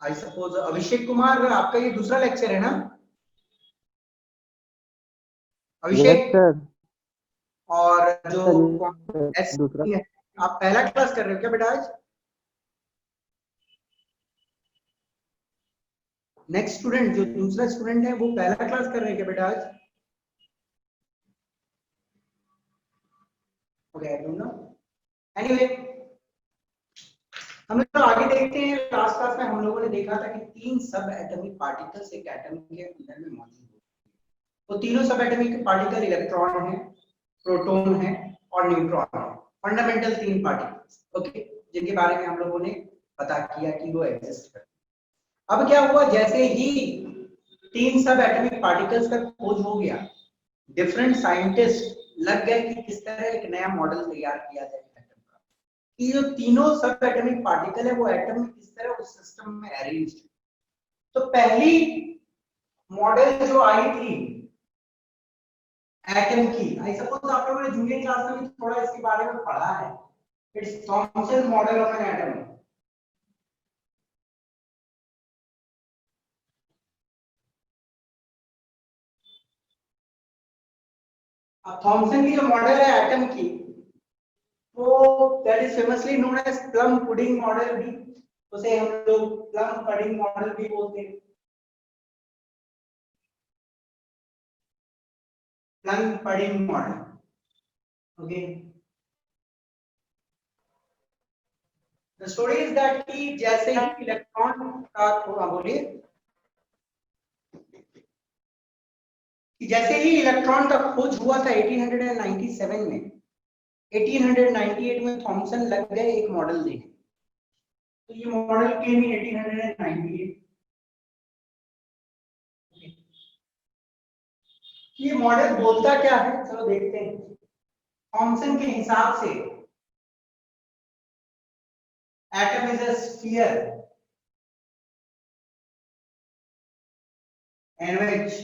I suppose Abhishek Kumar, आपका ये दूसरा लेक्चर है ना अभिषेक? और जो दूसरा आप पहला क्लास कर रहे हो क्या बेटा आज? नेक्स्ट स्टूडेंट जो दूसरा स्टूडेंट है वो पहला क्लास कर रहे हैं क्या बेटा आज? Okay, I don't know. Anyway, हम लोग आगे देखते हैं। लास्ट क्लास में हम लोगों ने देखा था कि 3 सब एटॉमिक पार्टिकल्स एक एटम के अंदर में मौजूद होते हैं। वो तीनों सब एटॉमिक पार्टिकल इलेक्ट्रॉन है, प्रोटॉन है और न्यूट्रॉन है। फंडामेंटल 3 पार्टिकल्स, ओके, जिनके बारे में हम लोगों ने पता किया कि वो एग्जिस्ट करते हैं। अब क्या हुआ, जैसे ही 3 सब एटॉमिक पार्टिकल्स का खोज हो गया, डिफरेंट साइंटिस्ट लग गए कि किस तरह एक नया मॉडल तैयार किया जाए एटम का, कि जो तीनों सब एटॉमिक पार्टिकल है वो एटम में किस तरह उस सिस्टम में अरेंज्ड है। तो पहली मॉडल जो आई थी एटम की, आई सपोज आप लोगों ने जूनियर क्लास में भी थोड़ा इसके बारे में पढ़ा है, it's Thomson model of an atom. अब थॉमसन की जो मॉडल है एटम की, वो that is famously known as plum pudding model भी, उसे हम लोग प्लम पुडिंग मॉडल भी बोलते हैं। Plum pudding model, okay. The story is that कि जैसे ही इलेक्ट्रॉन का, थोड़ा बोलिए, कि जैसे ही इलेक्ट्रॉन का खोज हुआ था 1897 में, 1898 में थॉमसन लग गए एक मॉडल देने। तो ये मॉडल केम इन 1898। ये मॉडल बोलता क्या है, चलो देखते हैं। थॉमसन के हिसाब से atom is a sphere in which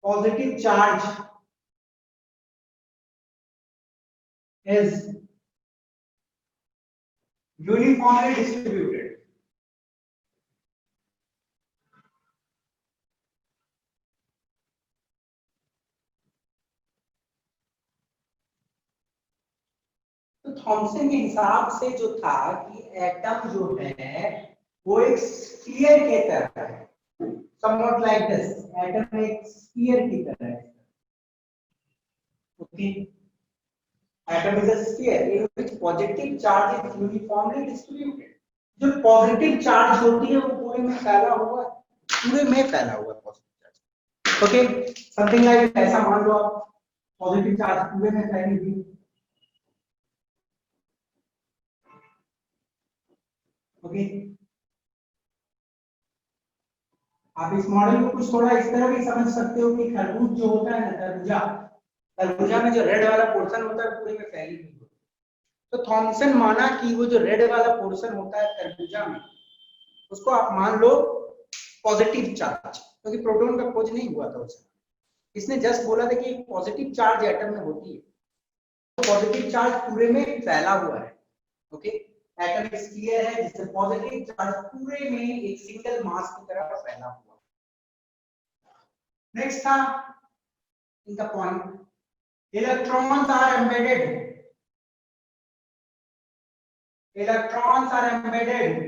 positive charge is uniformly distributed. तो थॉमसन के हिसाब से जो था कि एटम जो है वो एक स्फीयर की तरह है, somewhat like this, एटम एक स्फीयर की तरह है, okay. Atom is a sphere in which positive charge is uniformly distributed. जो पॉजिटिव चार्ज होती है वो पूरे में फैला हुआ है, पूरे में फैला हुआ है positive charge, okay. Something like ऐसा मान लो आप, पॉजिटिव चार्ज पूरे में फैली हुई, ओके। आप इस मॉडल को कुछ थोड़ा इस तरह भी समझ सकते हो कि खरबूज जो होता है ना, तरबूजा, तरबूजा में जो रेड वाला पोर्शन होता है पूरे में फैली हुई होती है। तो थॉमसन माना कि वो जो रेड वाला पोर्शन होता है तरबूजा में, उसको आप मान लो पॉजिटिव चार्ज, क्योंकि प्रोटॉन का खोज नहीं हुआ था उसमें। इसने जस्ट बोला था कि पॉजिटिव चार्ज एटम में होती है, तो पॉजिटिव चार्ज पूरे में फैला हुआ है, ओके। एटम एक स्फीयर है जिससे पॉजिटिव चार्ज पूरे में एक सिंगल मास की तरह फैला हुआ। नेक्स्ट था इनका point, electrons are embedded, electrons are embedded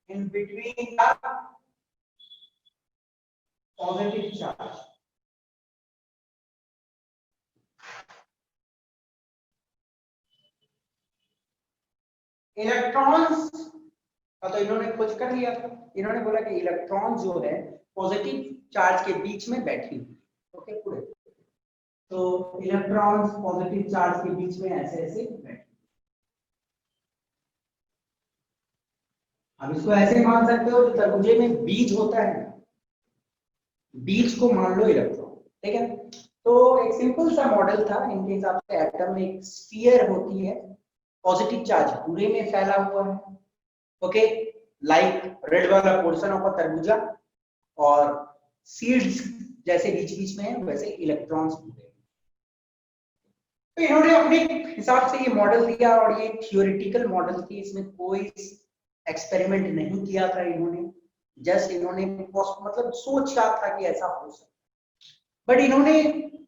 in between the positive charge. Electrons का तो इन्होंने खोज कर लिया था, इन्होंने बोला कि इलेक्ट्रॉन जो है पॉजिटिव चार्ज के बीच में बैठी हुई, ओके पूरे। तो इलेक्ट्रॉन्स पॉजिटिव चार्ज के बीच में ऐसे ऐसे बैठे। अब इसको ऐसे मान सकते हो, तरबूजे में बीज होता है, बीज को मान लो इलेक्ट्रॉन, ठीक है। तो एक सिंपल सा मॉडल था इनके हिसाब से, एटम में एक स्फीयर होती है, पॉजिटिव चार्ज पूरे में फैला हुआ है, ओके, लाइक रेड वाला पोर्शन ऑफ अ तरबूजा, और सीड्स जैसे बीच बीच में है वैसे इलेक्ट्रॉन्स पूरे। तो इन्होंने अपने हिसाब से ये मॉडल दिया और ये थियोरेटिकल मॉडल थी, इसमें कोई एक्सपेरिमेंट नहीं किया था इन्होंने, जस्ट इन्होंने मतलब सोचा था कि ऐसा हो सकता। बट इन्होंने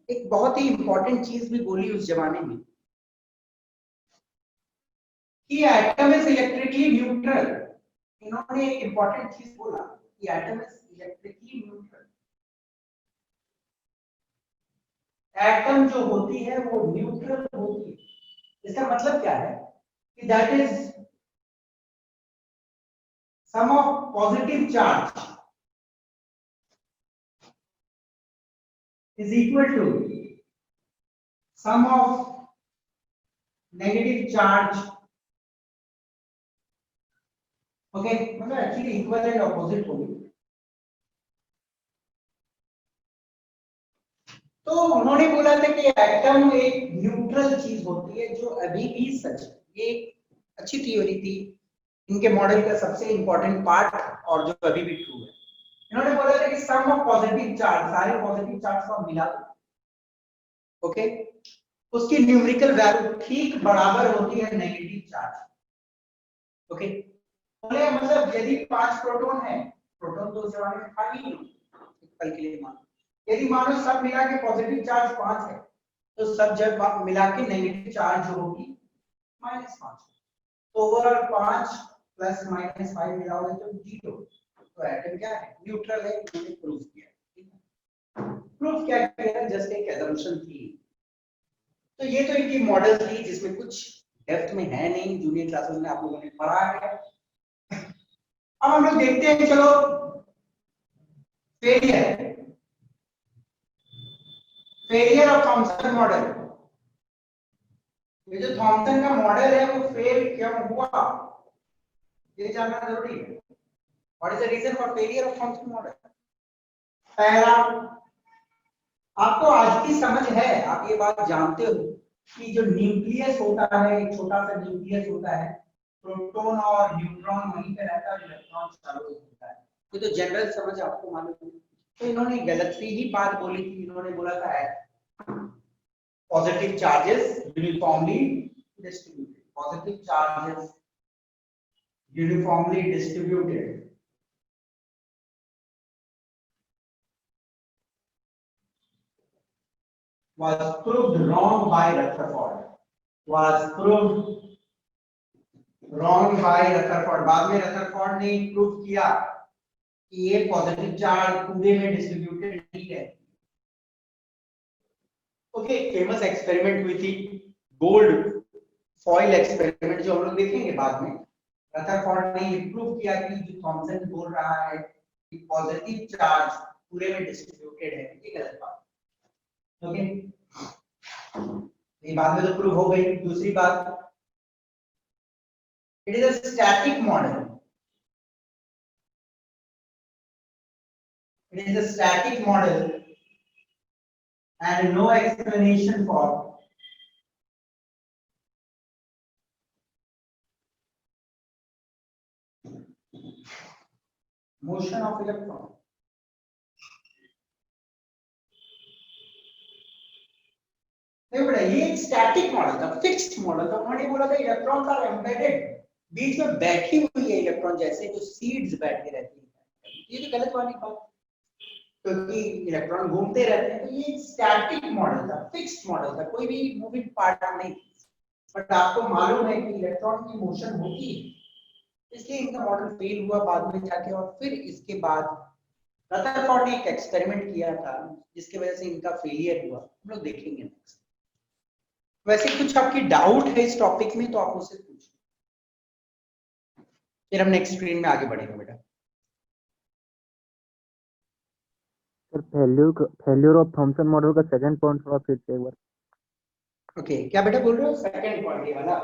एक बहुत ही इंपॉर्टेंट चीज भी बोली उस जमाने में कि एटम इज इलेक्ट्रिकली न्यूट्रल। इन्होंने एक इंपॉर्टेंट चीज बोला कि atom is electrically neutral. Atom जो होती है वो न्यूट्रल होती है। इसका मतलब क्या है कि that is sum of positive charge is equal to sum of negative charge। Okay, मतलब एक्चुअली इक्वल एंड ऑपोजिट होगी। तो उन्होंने बोला था कि एटम एक न्यूट्रल चीज होती है, जो अभी भी सच है। ये एक अच्छी थ्योरी थी इनके मॉडल का, सबसे इंपॉर्टेंट पार्ट, और जो अभी भी ट्रू है। इन्होंने बोला था कि सम ऑफ पॉजिटिव चार्ज, सारे पॉजिटिव चार्ज को मिला दो, ओके, उसकी न्यूमेरिकल वैल्यू ठीक बराबर होती है नेगेटिव चार्ज। ओके, बोले मतलब यदि 5 प्रोटॉन है, प्रोटॉन तो उस जमाने में था ही नहीं, कल के लिए मान, यदि मानो सब मिला के पॉजिटिव चार्ज 5 है, तो सब जब मिला के नेगेटिव चार्ज होगी -5। तो ओवरऑल 5 प्लस -5 मिला होगा तो 0। तो एटम क्या है, न्यूट्रल है। इन्होंने प्रूव किया, ठीक है। प्रूफ क्या किया, जस्ट एक assumption थी। तो ये तो इनकी मॉडल थी जिसमें कुछ डेप्थ में है नहीं, जूनियर क्लासेस में आप लोगों ने पढ़ा है। अब हम लोग देखते हैं, चलो फेलियर ऑफ थॉमसन मॉडल। ये जो थॉमसन का मॉडल है वो फेल क्यों हुआ, ये जानना जरूरी है। What is the reason for failure of Thomson model? पहला, आपको आज की समझ है, आप ये बात जानते हो कि जो न्यूक्लियस होता है, एक छोटा सा न्यूक्लियस होता है, प्रोटॉन और न्यूट्रॉन वहीं पे रहता है, इलेक्ट्रॉन चारों ओर होता है। ये तो जनरल समझ आपको मालूम है। तो इन्होंने गलत सी ही बात बोली थी। इन्होंने बोला था positive charges uniformly distributed, positive charges uniformly distributed was proved wrong by Rutherford, was proved wrong by Rutherford। बाद में रदरफोर्ड ने प्रूव किया कि ये पॉजिटिव चार्ज पूरे में डिस्ट्रीब्यूटेड नहीं है। ओके, फेमस एक्सपेरिमेंट हुई थी गोल्ड फॉइल एक्सपेरिमेंट, जो हम लोग देखेंगे बाद में। रदरफोर्ड ने ये प्रूव किया कि जो थॉमसन बोल रहा है कि पॉजिटिव चार्ज पूरे में डिस्ट्रीब्यूटेड है, ये गलत बात। ओके, ये बाद में तो प्रूव हो गई। दूसरी बात, it is a static model, it is a static model and no explanation for motion of electron। नहीं बेटा, ये एक स्टैटिक मॉडल था, फिक्स्ड मॉडल था। उन्होंने बोला था इलेक्ट्रॉन्स आर एम्बेडेड, बीच में बैठी हुई है इलेक्ट्रॉन, जैसे जो सीड्स बैठे रहती है। ये तो गलत वाली बात, क्योंकि इलेक्ट्रॉन घूमते रहते हैं। तो ये स्टैटिक मॉडल था, फिक्स्ड मॉडल था, कोई भी मूविंग पार्ट नहीं। बट आपको मालूम है कि इलेक्ट्रॉन की मोशन होती है, इसलिए इनका मॉडल फेल हुआ बाद में जाके। और फिर इसके बाद रदरफोर्ड ने एक एक्सपेरिमेंट किया था जिसकी वजह से इनका फेलियर हुआ, हम लोग देखेंगे नेक्स्ट। वैसे कुछ आपकी डाउट है इस टॉपिक में तो आप मुझसे पूछिए, फिर हम नेक्स्ट स्क्रीन में आगे बढ़ेंगे बेटा। Sir failure of Thomson model का सेकंड पॉइंट थोड़ा फिर से एक बार। ओके, क्या बेटा बोल रहे हो, सेकंड पॉइंट ये वाला?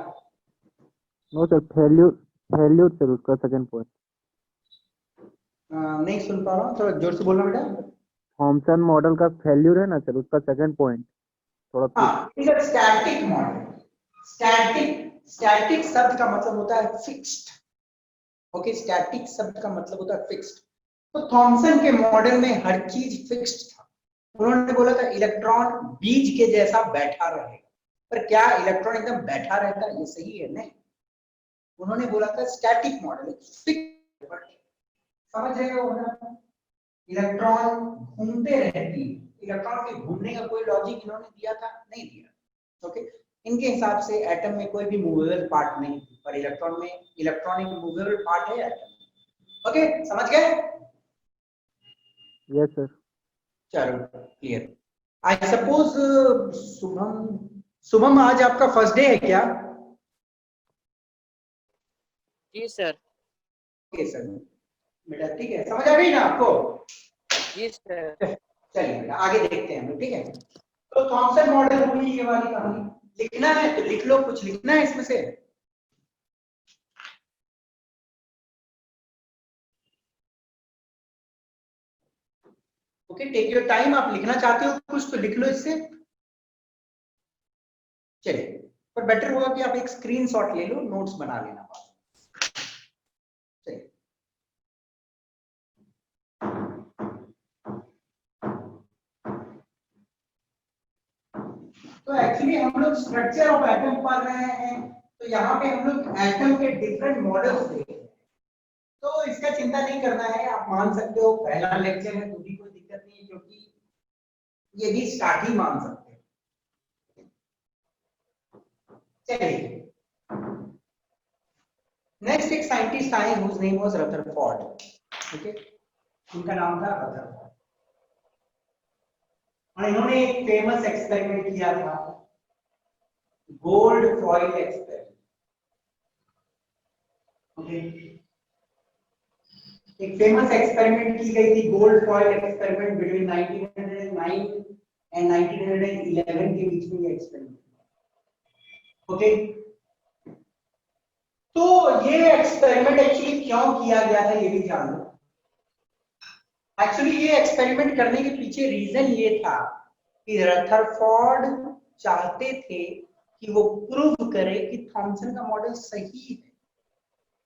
नो सर, फेल्यूर सर, उसका सेकंड पॉइंट नहीं सुन पा रहा हूँ, थोड़ा जोर से बोलना बेटा। थॉमसन मॉडल का फेल्यूर है ना सर, उसका सेकंड पॉइंट थोड़ा is a static model. Static शब्द का मतलब होता है फिक्स्ड। ओके, स्टैटिक शब्द का मतलब होता है फिक्स्ड। तो थॉमसन के मॉडल में हर चीज फिक्स्ड था, उन्होंने बोला था इलेक्ट्रॉन बीज के जैसा बैठा रहेगा, पर क्या इलेक्ट्रॉन एकदम बैठा रहता है? ये सही है? नहीं, उन्होंने बोला था स्टैटिक मॉडल, समझ रहे हो ना? इलेक्ट्रॉन घूमते रहती है, इलेक्ट्रॉन के घूमने का कोई लॉजिक इन्होंने दिया था? नहीं दिया। ओके, इनके हिसाब से एटम में कोई भी मूवेबल पार्ट नहीं, पर इलेक्ट्रॉन में इलेक्ट्रॉन एक मूवेबल पार्ट है एटम। ओके, समझ गए? Yes sir. चलो clear. I suppose Shubham, Shubham आज आपका फर्स्ट डे है क्या? जी सर। ओके सर, बेटा ठीक है, समझ आ गई ना आपको? जी सर। चलिए बेटा आगे देखते हैं हम लोग, ठीक है? तो थॉमसन मॉडल हुई ये वाली कहानी, लिखना है तो लिख लो, कुछ लिखना है इसमें से? ओके, टेक योर टाइम, आप लिखना चाहते हो कुछ तो लिख लो इससे। चलिए, पर बेटर होगा कि आप एक स्क्रीनशॉट ले लो, नोट्स बना लेना बाद। चलिए, तो एक्चुअली हम लोग स्ट्रक्चर ऑफ एटम पढ़ रहे हैं, तो यहाँ पे हम लोग एटम के डिफरेंट मॉडल्स देख रहे हैं। तो इसका चिंता नहीं करना है, आप मान सकते हो पहला लेक्चर है तो भी कोई दिक्कत नहीं है, क्योंकि ये भी स्टार्ट ही मान सकते हैं। चलिए, नेक्स्ट एक साइंटिस्ट आए whose name was Rutherford. Okay, उनका नाम था रदरफोर्ड, और इन्होंने एक फेमस एक्सपेरिमेंट किया था, गोल्ड फॉइल एक्सपेरिमेंट। ओके, एक फेमस एक्सपेरिमेंट की गई थी, gold foil experiment, between 1909 and 1911 के बीच में ये एक्सपेरिमेंट। ओके, तो ये एक्सपेरिमेंट एक्चुअली क्यों किया गया था ये भी जान लो। एक्चुअली ये एक्सपेरिमेंट करने के पीछे रीजन ये था कि रदरफोर्ड चाहते थे कि वो प्रूव करे कि थॉमसन का मॉडल सही है,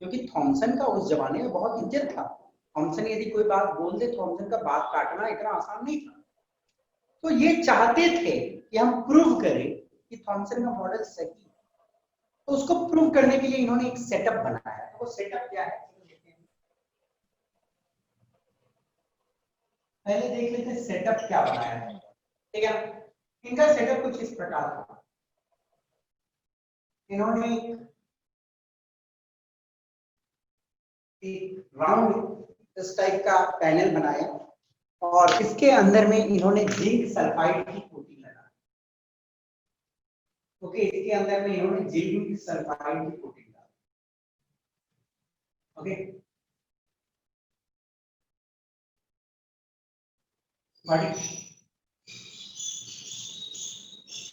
क्योंकि थॉमसन का उस जमाने में बहुत इज्जत था। थॉमसन यदि कोई बात बोल दे, थॉमसन का बात काटना इतना आसान नहीं था। तो ये चाहते थे कि हम प्रूव करें कि थॉमसन का मॉडल सही है। तो उसको प्रूव करने के लिए इन्होंने एक सेटअप बनाया। तो वो सेटअप क्या है पहले देख लेते हैं, सेटअप क्या बनाया है। ठीक है, इनका सेटअप कुछ इस प्रकार था। इन्होंने एक राउंड इस टाइप का पैनल बनाया, और इसके अंदर में इन्होंने जिंक सल्फाइड की कोटिंग लगाई। ओके, इसके अंदर में इन्होंने जिंक सल्फाइड की कोटिंग लगाई। ओके,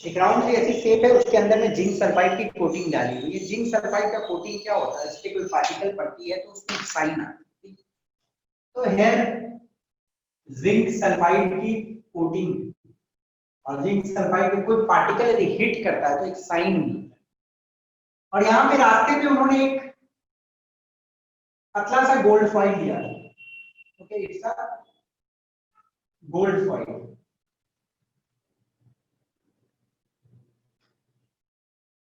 एक राउंड की ऐसी शेप है, उसके अंदर में जिंक सल्फाइड की कोटिंग डाली हुई है। जिंक सल्फाइड का कोटिंग क्या होता है, इस पे कोई पार्टिकल पड़ती है तो उसमें एक साइन आती है। तो हियर जिंक सल्फाइड की कोटिंग, और जिंक सल्फाइड में कोई पार्टिकल यदि हिट करता है तो एक साइन मिलता है। और यहाँ पे रास्ते में उन्होंने एक पतला सा गोल्ड फॉइल लिया। Okay, it's a gold foil.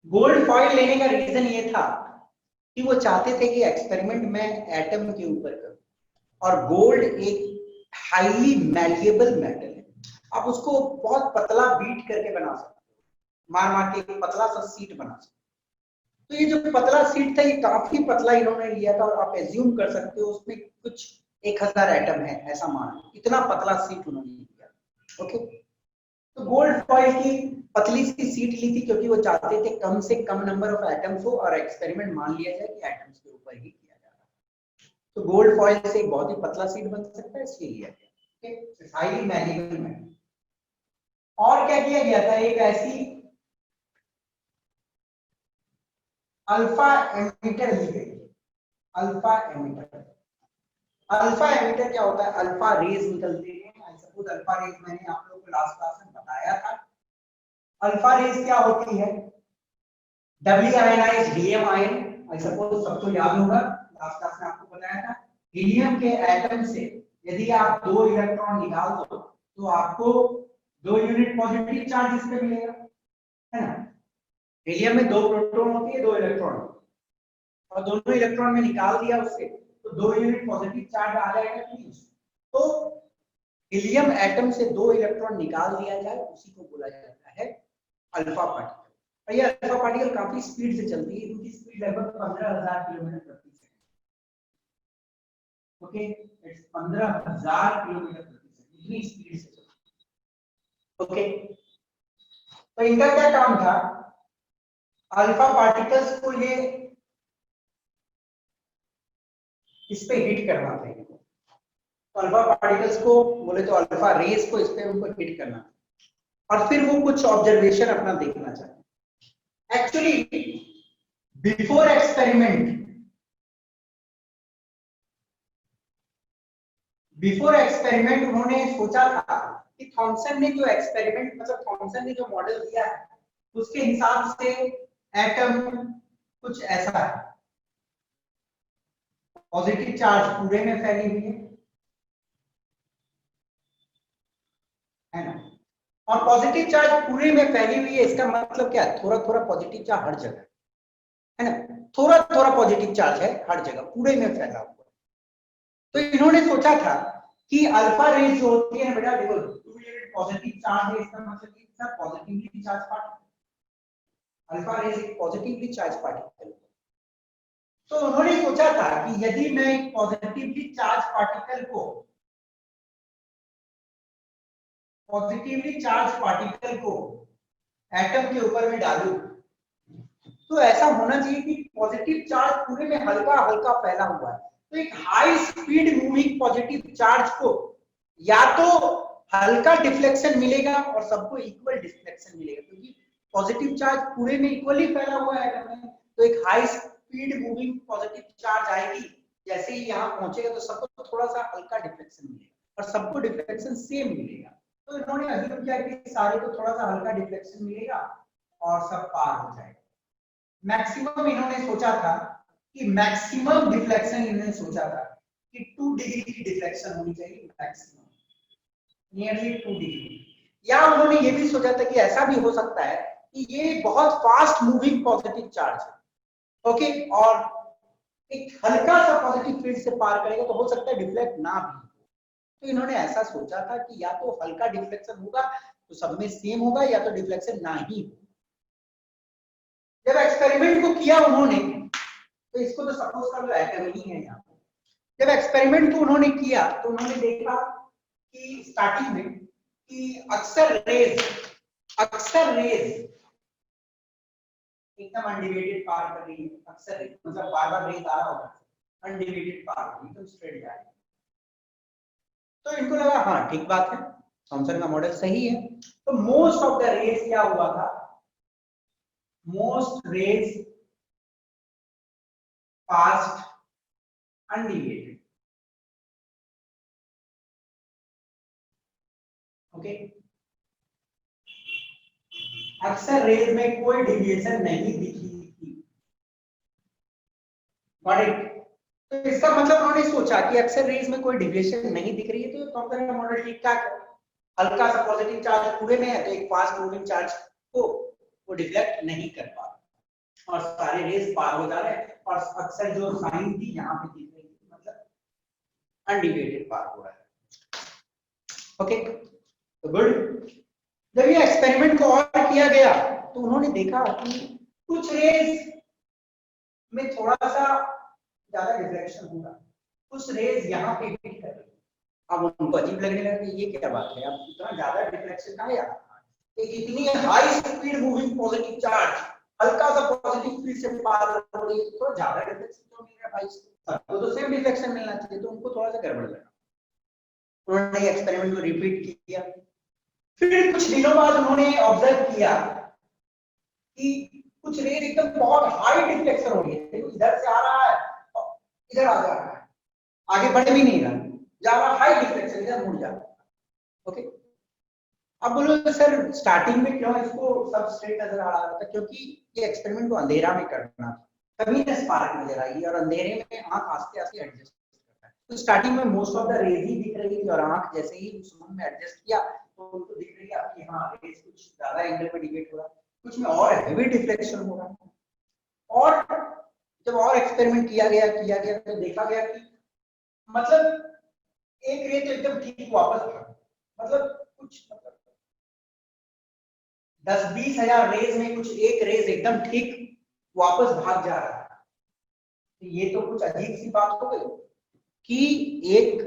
Gold foil लेने का रीजन ये था कि वो चाहते थे कि एक्सपेरिमेंट में एटम के ऊपर करूं, और गोल्ड एक हाईली मैलिएबल मेटल है। आप उसको बहुत पतला बीट करके बना सकते हो, मार मार के एक पतला सा सीट बना सकते हो। तो ये जो पतला सीट था, ये काफी पतला इन्होंने लिया था, और आप एज्यूम कर सकते हो उसमें कुछ 1000 एटम है, ऐसा मान, इतना पतला सीट उन्होंने लिया। ओके, तो गोल्ड फॉइल की पतली सी सीट ली थी, क्योंकि वो चाहते थे कम से कम नंबर ऑफ एटम्स हो, और एक्सपेरिमेंट मान लिया जाए कि एटम्स के ऊपर ही किया जा रहा है। तो गोल्ड फॉइल से एक बहुत ही पतला सीट बन सकता है, इसलिए लिया गया। Highly malleable metal. और क्या किया गया था, एक ऐसी अल्फा एमिटर ली गई। अल्फा एमिटर, अल्फा एमिटर क्या होता है, अल्फा रेज निकलते हैं। आई सपोज अल्फा रेज मैंने आप लोगों को लास्ट क्लास में बताया था। अल्फा रेज क्या होती है, doubly ionized helium ion. I suppose सबको याद होगा, लास्ट क्लास में आपको बताया था, हीलियम के एटम से यदि आप 2 इलेक्ट्रॉन निकाल दो तो आपको 2 यूनिट पॉजिटिव चार्ज इस पे मिलेगा, है ना। हीलियम में 2 प्रोटॉन होती है, 2 इलेक्ट्रॉन, और दोनों इलेक्ट्रॉन में निकाल दिया उससे तो 2 यूनिट पॉजिटिव चार्ज आ जाएगा। तो हीलियम एटम से 2 इलेक्ट्रॉन निकाल दिया जाए, उसी को बोला जाता है अल्फा पार्टिकल। और ये अल्फा पार्टिकल काफी स्पीड से चलती है, इनकी स्पीड लगभग 15,000 किलोमीटर प्रति सेकंड। ओके, इट्स 15,000 किलोमीटर प्रति सेकंड, इतनी स्पीड से चलती है। ओके, तो इनका क्या काम था, अल्फा पार्टिकल्स को ये इस पे हिट करना था इनको। तो अल्फा पार्टिकल्स को बोले तो अल्फा रेस को इस पे उनको हिट करना था, और फिर वो कुछ ऑब्जर्वेशन अपना देखना चाहते। एक्चुअली बिफोर एक्सपेरिमेंट उन्होंने सोचा था कि थॉमसन ने जो एक्सपेरिमेंट, मतलब थॉमसन ने जो मॉडल दिया है उसके हिसाब से एटम कुछ ऐसा है, पॉजिटिव चार्ज पूरे में फैली हुई है ना। और पॉजिटिव चार्ज पूरे में फैली हुई है, इसका मतलब क्या है, थोड़ा थोड़ा पॉजिटिव चार्ज हर जगह है ना, थोड़ा थोड़ा पॉजिटिव चार्ज है हर जगह, पूरे में फैला हुआ। तो इन्होंने सोचा था कि अल्फा रेज जो होती है ना बेटा, देखो 2 यूनिट पॉजिटिव चार्ज है, इसका मतलब कि sir positively charge particle, alpha rays एक पॉजिटिवली चार्ज पार्टिकल। तो उन्होंने सोचा था कि यदि मैं एक पॉजिटिवली चार्ज पार्टिकल को एटम के ऊपर में डालूं, तो ऐसा होना चाहिए कि पॉजिटिव चार्ज पूरे में हल्का हल्का फैला हुआ है। तो एक high speed moving positive charge को या तो हल्का डिफ्लेक्शन मिलेगा और सबको इक्वल डिफ्लेक्शन मिलेगा, क्योंकि पॉजिटिव चार्ज पूरे में इक्वली फैला हुआ है एटम में। तो एक high speed moving positive charge आएगी, जैसे ही यहाँ पहुंचेगा तो सबको थोड़ा सा हल्का डिफ्लेक्शन मिलेगा और सबको डिफ्लेक्शन सेम मिलेगा। तो इन्होंने अज्यूम किया कि सारे को थोड़ा सा हल्का डिफ्लेक्शन मिलेगा और सब पार हो जाएगा। मैक्सिमम इन्होंने सोचा था कि मैक्सिमम डिफ्लेक्शन इन्होंने सोचा था कि 2 डिग्री की डिफ्लेक्शन होनी चाहिए मैक्सिमम, नियरली 2 डिग्री। या उन्होंने ये भी सोचा था कि ऐसा भी हो सकता है कि ये बहुत फास्ट मूविंग पॉजिटिव चार्ज है, ओके, और एक हल्का सा पॉजिटिव फील्ड से पार करेगा तो हो सकता है डिफ्लेक्ट ना भी। तो इन्होंने ऐसा सोचा था कि या तो हल्का डिफ्लेक्शन होगा तो सब में सेम होगा, या तो डिफ्लेक्शन ना ही हो। जब एक्सपेरिमेंट को किया उन्होंने, तो इसको तो सपोज कर लो एटम ही है यहाँ पे। जब एक्सपेरिमेंट को उन्होंने किया तो उन्होंने देखा कि स्टार्टिंग में कि अक्सर रेज एकदम अनडिवाइडेड पार कर रही है, अक्सर रेज मतलब बार बार रेज आ रहा होगा, अनडिवाइडेड पार हो रही है, तो स्ट्रेट जा रही है। तो इनको लगा हाँ ठीक बात है, थॉमसन का मॉडल सही है। तो मोस्ट ऑफ द रेज क्या हुआ था, most rays passed undivided, okay. अक्सर रेज में कोई डिविएशन नहीं दिखी थी, गॉट इट। तो इसका मतलब उन्होंने सोचा कि अक्सर रेज में कोई डिविएशन नहीं दिख रही है, तो थॉमसन का मॉडल ठीक ठाक है, हल्का सा पॉजिटिव चार्ज पूरे में है तो एक फास्ट मूविंग चार्ज को वो डिफ्लेक्ट नहीं कर पा रहा और सारे रेज पार हो जा रहे हैं, और अक्सर जो साइन थी यहाँ पे दिख रही थी, मतलब अनडिवाइडेड पार हो रहा है, ओके। तो गुड। जब ये एक्सपेरिमेंट को और किया गया तो उन्होंने देखा कि कुछ रेज में थोड़ा सा ज्यादा डिफ्लेक्शन होगा, कुछ रेज यहाँ पे हिट कर रही है। अब उनको अजीब लगने लगा कि ये क्या बात है, अब इतना ज्यादा डिफ्लेक्शन कहाँ है, एक इतनी high speed moving positive charge हल्का सा पॉजिटिव फील्ड से पार हो रही है, तो ज्यादा डिफ्लेक्शन क्यों मिल रहा है भाई, सबको तो सेम डिफ्लेक्शन मिलना चाहिए। तो उनको थोड़ा सा गड़बड़ लगा, उन्होंने एक्सपेरिमेंट को रिपीट किया। फिर कुछ दिनों बाद उन्होंने ऑब्जर्व किया कि कुछ रेज एकदम बहुत हाई डिफ्लेक्शन हो रही है, इधर से आ रहा है इधर आ जा रहा है, आगे बढ़ भी नहीं रहा, जा रहा हाई डिफ्लेक्शन, इधर मुड़ जा रहा, ओके। अब बोलो सर स्टार्टिंग में क्यों इसको सब स्ट्रेट नजर आ रहा था, क्योंकि ये एक्सपेरिमेंट को अंधेरा में करना था, तभी ना स्पार्क नजर आई, और अंधेरे में आंख आस्ते आस्ते एडजस्ट करता है। तो स्टार्टिंग में मोस्ट ऑफ द रेज ही दिख रही थी और आंख जैसे ही उस रूम में एडजस्ट किया तो उनको दिख रही है कि हाँ रेज कुछ ज्यादा एंगल पे डिवेट हो रहा है, कुछ में और हेवी डिफ्लेक्शन हो रहा है। और जब और एक्सपेरिमेंट किया गया तो देखा गया कि मतलब एक रे तो एकदम ठीक वापस भागा, मतलब कुछ 10-20 हजार रेज में कुछ एक रेज एकदम ठीक वापस भाग जा रहा है। तो ये तो कुछ अजीब सी बात हो गई कि एक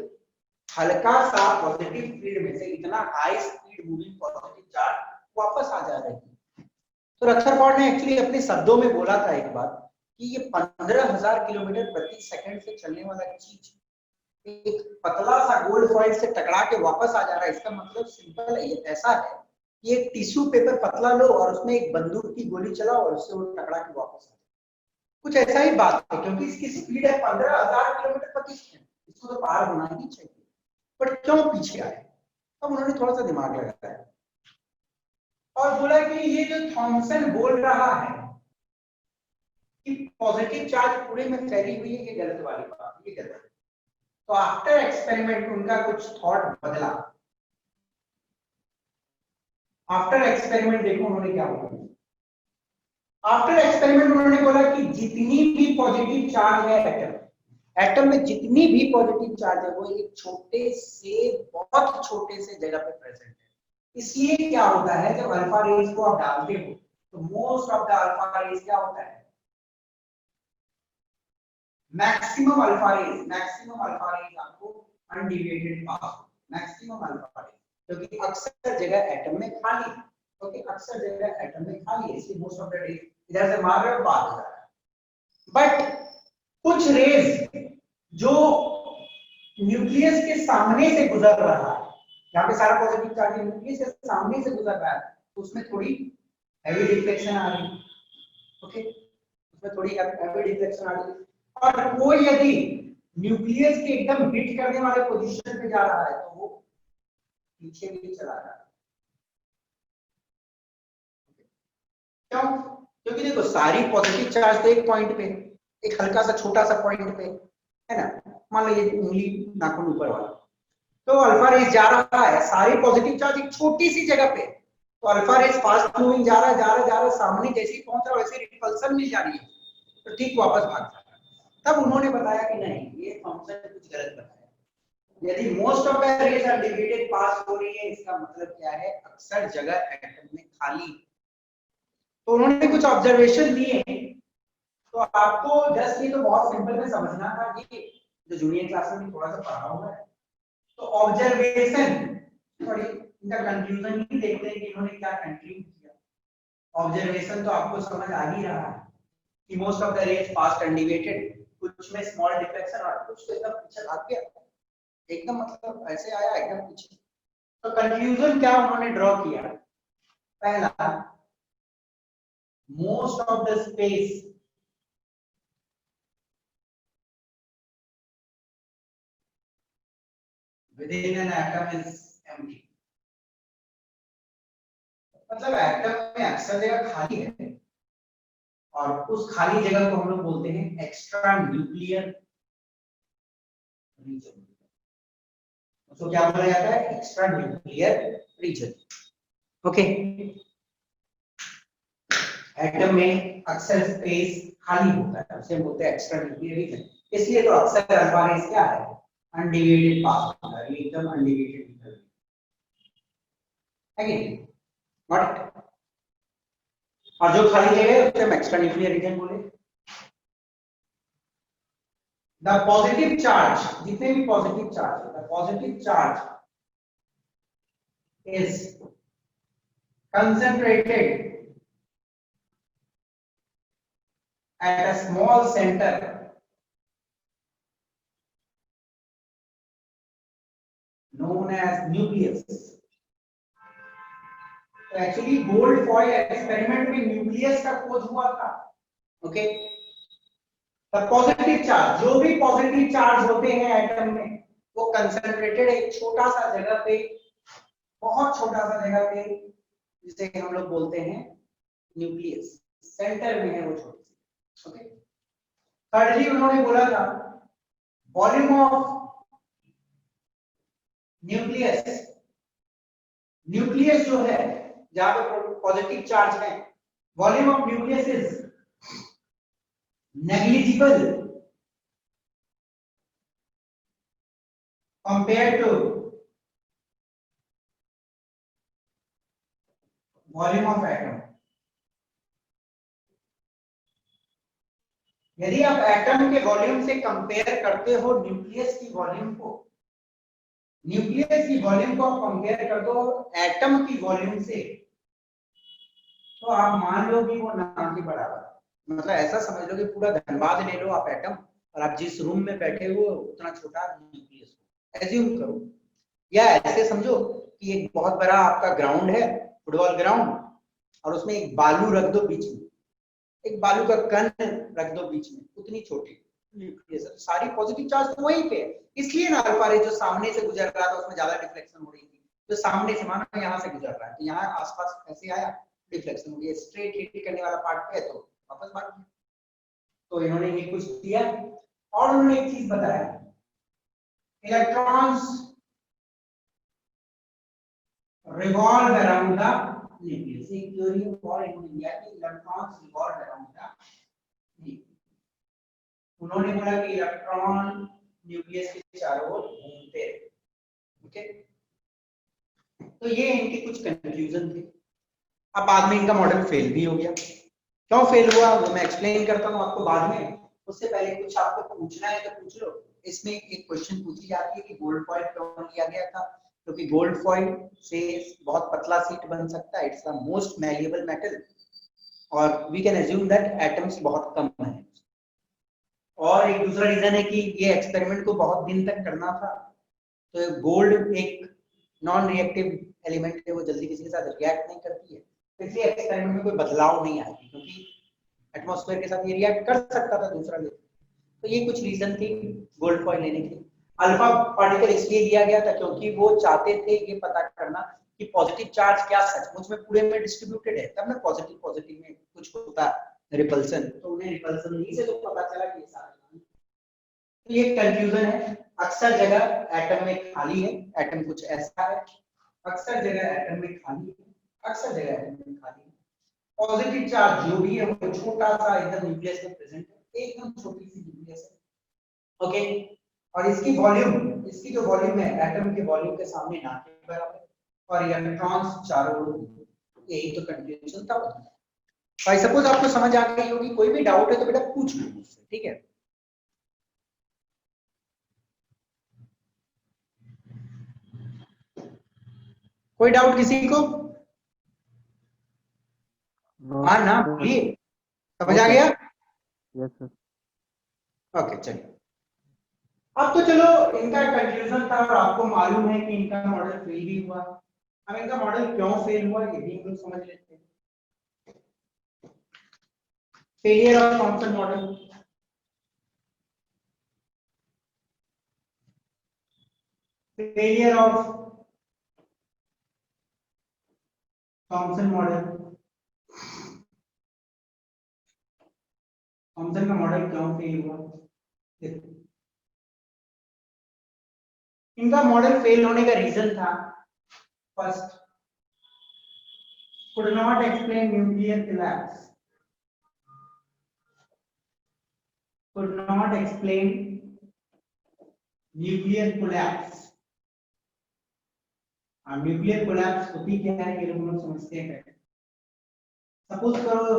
हल्का सा पॉजिटिव फील्ड में से इतना high speed moving positive charge वापस आ जा रही है। तो रदरफोर्ड ने एक्चुअली अपने शब्दों में बोला था एक बार कि ये 15,000 किलोमीटर प्रति सेकंड से चलने वाला चीज एक पतला सा गोल्ड फॉइल से टकरा के वापस आ जा रहा है। इसका मतलब सिंपल है, ये ऐसा है कि एक टिश्यू पेपर पतला लो और उसमें एक बंदूक की गोली चलाओ और उससे वो टकरा के वापस आ जाए, कुछ ऐसा ही बात है। क्योंकि इसकी स्पीड है 15,000 किलोमीटर प्रति सेकंड, इसको तो पार होना ही चाहिए, बट क्यों पीछे आए? अब उन्होंने थोड़ा सा दिमाग लगाया और बोला कि ये जो थॉमसन बोल रहा है कि पॉजिटिव चार्ज पूरे में फैली हुई है, ये गलत वाली बात, ये गलत है। तो आफ्टर एक्सपेरिमेंट उनका कुछ थॉट बदला। आफ्टर एक्सपेरिमेंट देखो उन्होंने क्या बोला। आफ्टर एक्सपेरिमेंट उन्होंने बोला कि जितनी भी पॉजिटिव चार्ज है एटम में जितनी भी पॉजिटिव चार्ज है वो एक छोटे से बहुत छोटे से जगह पे प्रेजेंट है। इसलिए क्या होता है जब अल्फा रेज को आप डालते हो तो most of the alpha rays क्या होता है, मैक्सिमम अल्फा रेज आपको undeviated pass, maximum alpha rays, क्योंकि अक्सर जगह एटम में खाली है, क्योंकि अक्सर जगह एटम में खाली है, इसलिए मोस्ट ऑफ द रेज इधर से मार रहे हो बाहर जा रहा है। बट कुछ रेज जो न्यूक्लियस के सामने से गुजर रहा है, यहाँ पे सारा पॉजिटिव चार्ज न्यूक्लियस के सामने से गुजर रहा है, तो उसमें थोड़ी हैवी डिफ्लेक्शन आ रही है, ओके, उसमें थोड़ी हैवी डिफ्लेक्शन आ रही है। और वो यदि न्यूक्लियस के एकदम हिट करने वाले पोजीशन पे जा रहा है तो वो पीछे भी चला रहा है। क्यों? क्योंकि देखो सारी पॉजिटिव चार्ज तो एक पॉइंट पे, एक हल्का सा छोटा सा पॉइंट पे है ना, मान लीजिए उंगली नाखून ऊपर वाला, तो अल्फा रेज जा रहा है, सारी पॉजिटिव चार्ज एक छोटी सी जगह पे, तो अल्फा रेज फास्ट मूविंग जा रहा है, सामने जैसे ही पहुंच रहा है वैसे रिपल्सन मिल जा रही है, तो ठीक वापस भाग जा रहा है। तब उन्होंने बताया कि नहीं, ये फंक्शन कुछ गलत बताया। यदि most of the rays are deviated pass हो रही है, इसका मतलब क्या है, अक्सर जगह एटम में खाली। तो उन्होंने कुछ ऑब्जर्वेशन दिए, तो आपको जस्ट ये तो बहुत सिंपल में समझना था, ये जो जूनियर क्लास में थोड़ा सा पढ़ा हुआ है। तो ऑब्जर्वेशन, थोड़ी इनका कंक्लूजन ही देखते हैं कि इन्होंने क्या कंक्लूड किया। ऑब्जर्वेशन तो आपको समझ आ ही रहा है कि most of the rays pass undeviated, कुछ में स्मॉल डिफ्लेक्शन और कुछ तो एकदम पीछे भाग गया, एकदम मतलब ऐसे आया एकदम पीछे। तो कंक्लूजन क्या उन्होंने ड्रॉ किया, पहला, most of the space within an atom is empty, मतलब एटम में अक्सर जगह खाली है और उस खाली जगह को हम लोग बोलते हैं एक्स्ट्रा न्यूक्लियर रीजन। उसको क्या बोला जाता है, extra nuclear region, okay. Atom में अक्सर स्पेस खाली होता है, उसे हम बोलते हैं एक्स्ट्रा न्यूक्लियर रीजन। इसलिए तो अक्सर अल्फा रेज क्या है, अनडिवाइडेड पास होता है, एकदम अनडिवाइडेड है, नॉट। और जो खाली जगह है उसे हम एक्स्ट्रा न्यूक्लियर रीजन बोले। द पॉजिटिव चार्ज, जितने भी positive charge, the positive charge is concentrated at a small center known as nucleus. तो एक्चुअली गोल्ड फॉइल एक्सपेरिमेंट में न्यूक्लियस का खोज हुआ था, ओके। द पॉजिटिव चार्ज, जो भी पॉजिटिव चार्ज होते हैं एटम में वो कंसंट्रेटेड एक छोटा सा जगह पे, बहुत छोटा सा जगह पे, जिसे हम लोग बोलते हैं न्यूक्लियस, सेंटर में है वो छोटी सी, ओके। थर्डली उन्होंने बोला था वॉल्यूम ऑफ न्यूक्लियस, न्यूक्लियस जो है जहां पे पॉजिटिव चार्ज है, volume of nucleus is negligible compare to volume of atom. यदि आप एटम के वॉल्यूम से कंपेयर करते हो न्यूक्लियस की वॉल्यूम को, न्यूक्लियस की वॉल्यूम को आप कंपेयर कर दो एटम की वॉल्यूम से, तो आप मान लो कि वो ना के बराबर। मतलब ऐसा समझ लो कि पूरा धनबाद ले लो आप एटम, और आप जिस रूम में बैठे हो उतना छोटा न्यूक्लियस हो, एज्यूम करो। या ऐसे समझो कि एक बहुत बड़ा आपका ग्राउंड है, फुटबॉल ग्राउंड, और उसमें एक बालू रख दो बीच में, एक बालू का कण रख दो बीच में, उतनी छोटी न्यूक्लियस। सारी पॉजिटिव चार्ज तो वहीं पे है, इसलिए ना अल्फा रे जो सामने से गुजर रहा था उसमें ज्यादा डिफ्लेक्शन हो रही थी। जो सामने से मानो यहाँ से गुजर रहा है तो यहाँ आसपास ऐसे आया, डिफ्लेक्शन हो गया। स्ट्रेट हिट करने वाला पार्ट पे है तो वापस भाग गया। तो इन्होंने ये कुछ किया और उन्होंने एक चीज बताया, electrons revolve around the nucleus। एक थ्योरी और इन्होंने दिया कि electrons revolve around the nucleus। उन्होंने बोला कि इलेक्ट्रॉन न्यूक्लियस के चारों ओर घूमते हैं। ओके, तो ये इनके कुछ कंक्लूजन थे। अब बाद में इनका मॉडल फेल भी हो गया। क्यों फेल हुआ वो मैं एक्सप्लेन करता हूँ आपको बाद में। उससे पहले कुछ आपको पूछना है तो पूछ लो। इसमें एक क्वेश्चन पूछी जाती है कि गोल्ड फॉइल क्यों लिया गया था, क्योंकि गोल्ड फॉइल से बहुत पतला सीट बन सकता है, it's the most malleable metal, और we can assume that atoms बहुत कम है। और एक दूसरा रीजन है कि ये एक्सपेरिमेंट को बहुत दिन तक करना था, तो गोल्ड एक नॉन रिएक्टिव एलिमेंट है, वो जल्दी किसी के साथ रिएक्ट नहीं करती है, इसलिए एक्सपेरिमेंट में कोई बदलाव नहीं आएगी, क्योंकि एटमॉस्फेयर के साथ ये रिएक्ट कर सकता था दूसरा ले। तो ये कुछ रीजन थी गोल्ड फॉइल लेने की। अल्फा पार्टिकल इसलिए लिया गया था क्योंकि वो चाहते थे ये पता करना कि पॉजिटिव चार्ज क्या सचमुच में पूरे में डिस्ट्रीब्यूटेड है, तब ना पॉजिटिव पॉजिटिव में कुछ होता रिपल्सन, तो उन्हें रिपल्सन नहीं से तो पता चला कि ये सारा। तो ये कंफ्यूजन है। अक्सर जगह एटम में खाली है, एटम कुछ ऐसा है, अक्सर जगह एटम में खाली है, अक्सर जगह एटम में खाली है। पॉजिटिव चार्ज जो भी है वो छोटा सा एकदम न्यूक्लियस में प्रेजेंट है, एकदम छोटी सी न्यूक्लियस है। ओके, और इसकी वॉल्यूम, इसकी जो वॉल्यूम है एटम के वॉल्यूम के सामने ना के बराबर, और इलेक्ट्रॉन्स चारों ओर, यही तो कंफ्यूजन था। भाई सपोज आपको समझ आ गई होगी, कोई भी डाउट है तो बेटा पूछ लो मुझसे, ठीक है। कोई डाउट किसी को? हाँ ना, बोलिए। समझ आ गया? Yes sir. ओके चलिए। अब तो चलो इनका कंक्लूजन था और आपको मालूम है कि इनका मॉडल फेल भी हुआ। अब इनका मॉडल क्यों फेल हुआ ये भी हम लोग समझ लेते हैं। Failure of Thomson model. Failure of Thomson model. Thomson का मॉडल क्यों फेल हुआ? देखो, इनका मॉडल फेल होने का रीजन था, first, could not explain nuclear collapse, could not explain nuclear collapse। Nuclear collapse होती क्या है ये लोग समझते हैं। सपोज करो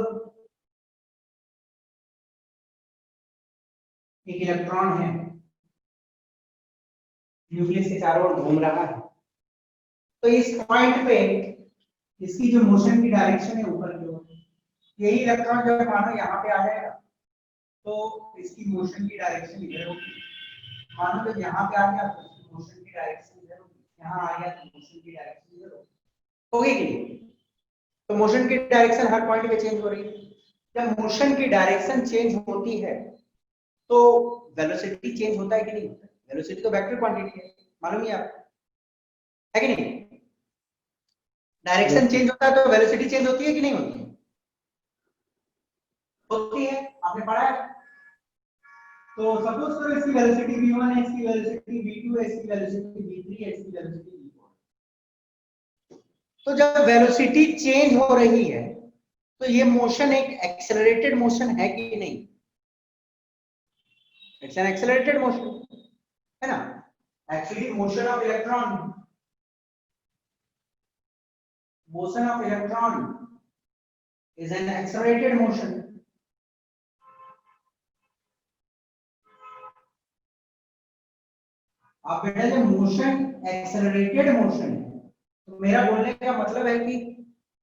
एक इलेक्ट्रॉन है, न्यूक्लियस के चारों ओर घूम रहा है, तो इस पॉइंट पे इसकी जो मोशन की डायरेक्शन है ऊपर की ओर, यही इलेक्ट्रॉन जब मानो यहाँ पे आ जाएगा तो इसकी मोशन की डायरेक्शन इधर होगी। मानो जब यहाँ पे आ गया तो इसकी मोशन की डायरेक्शन इधर होगी, यहाँ आ गया तो मोशन की डायरेक्शन इधर होगी कि नहीं? तो मोशन की डायरेक्शन हर पॉइंट पे चेंज हो रही है। जब मोशन की डायरेक्शन चेंज होती है तो वेलोसिटी चेंज होता है कि नहीं होता है? वेलोसिटी तो वेक्टर क्वांटिटी है, मालूम है आपको, है कि नहीं? डायरेक्शन चेंज होता है तो वेलोसिटी चेंज होती है कि नहीं होती है? होती है, आपने पढ़ा है। तो सपोज करो इसकी वेलोसिटी v1 है, इसकी वेलोसिटी v2 है, इसकी वेलोसिटी v3 है, इसकी वेलोसिटी v4। तो जब वेलोसिटी चेंज हो रही है तो ये मोशन एक एक्सेलरेटेड मोशन है कि नहीं? इट्स एन एक्सेलरेटेड मोशन, है ना? Actually motion of electron is an accelerated motion. आप बेटा जब मोशन एक्सेलरेटेड मोशन है तो मेरा बोलने का मतलब है कि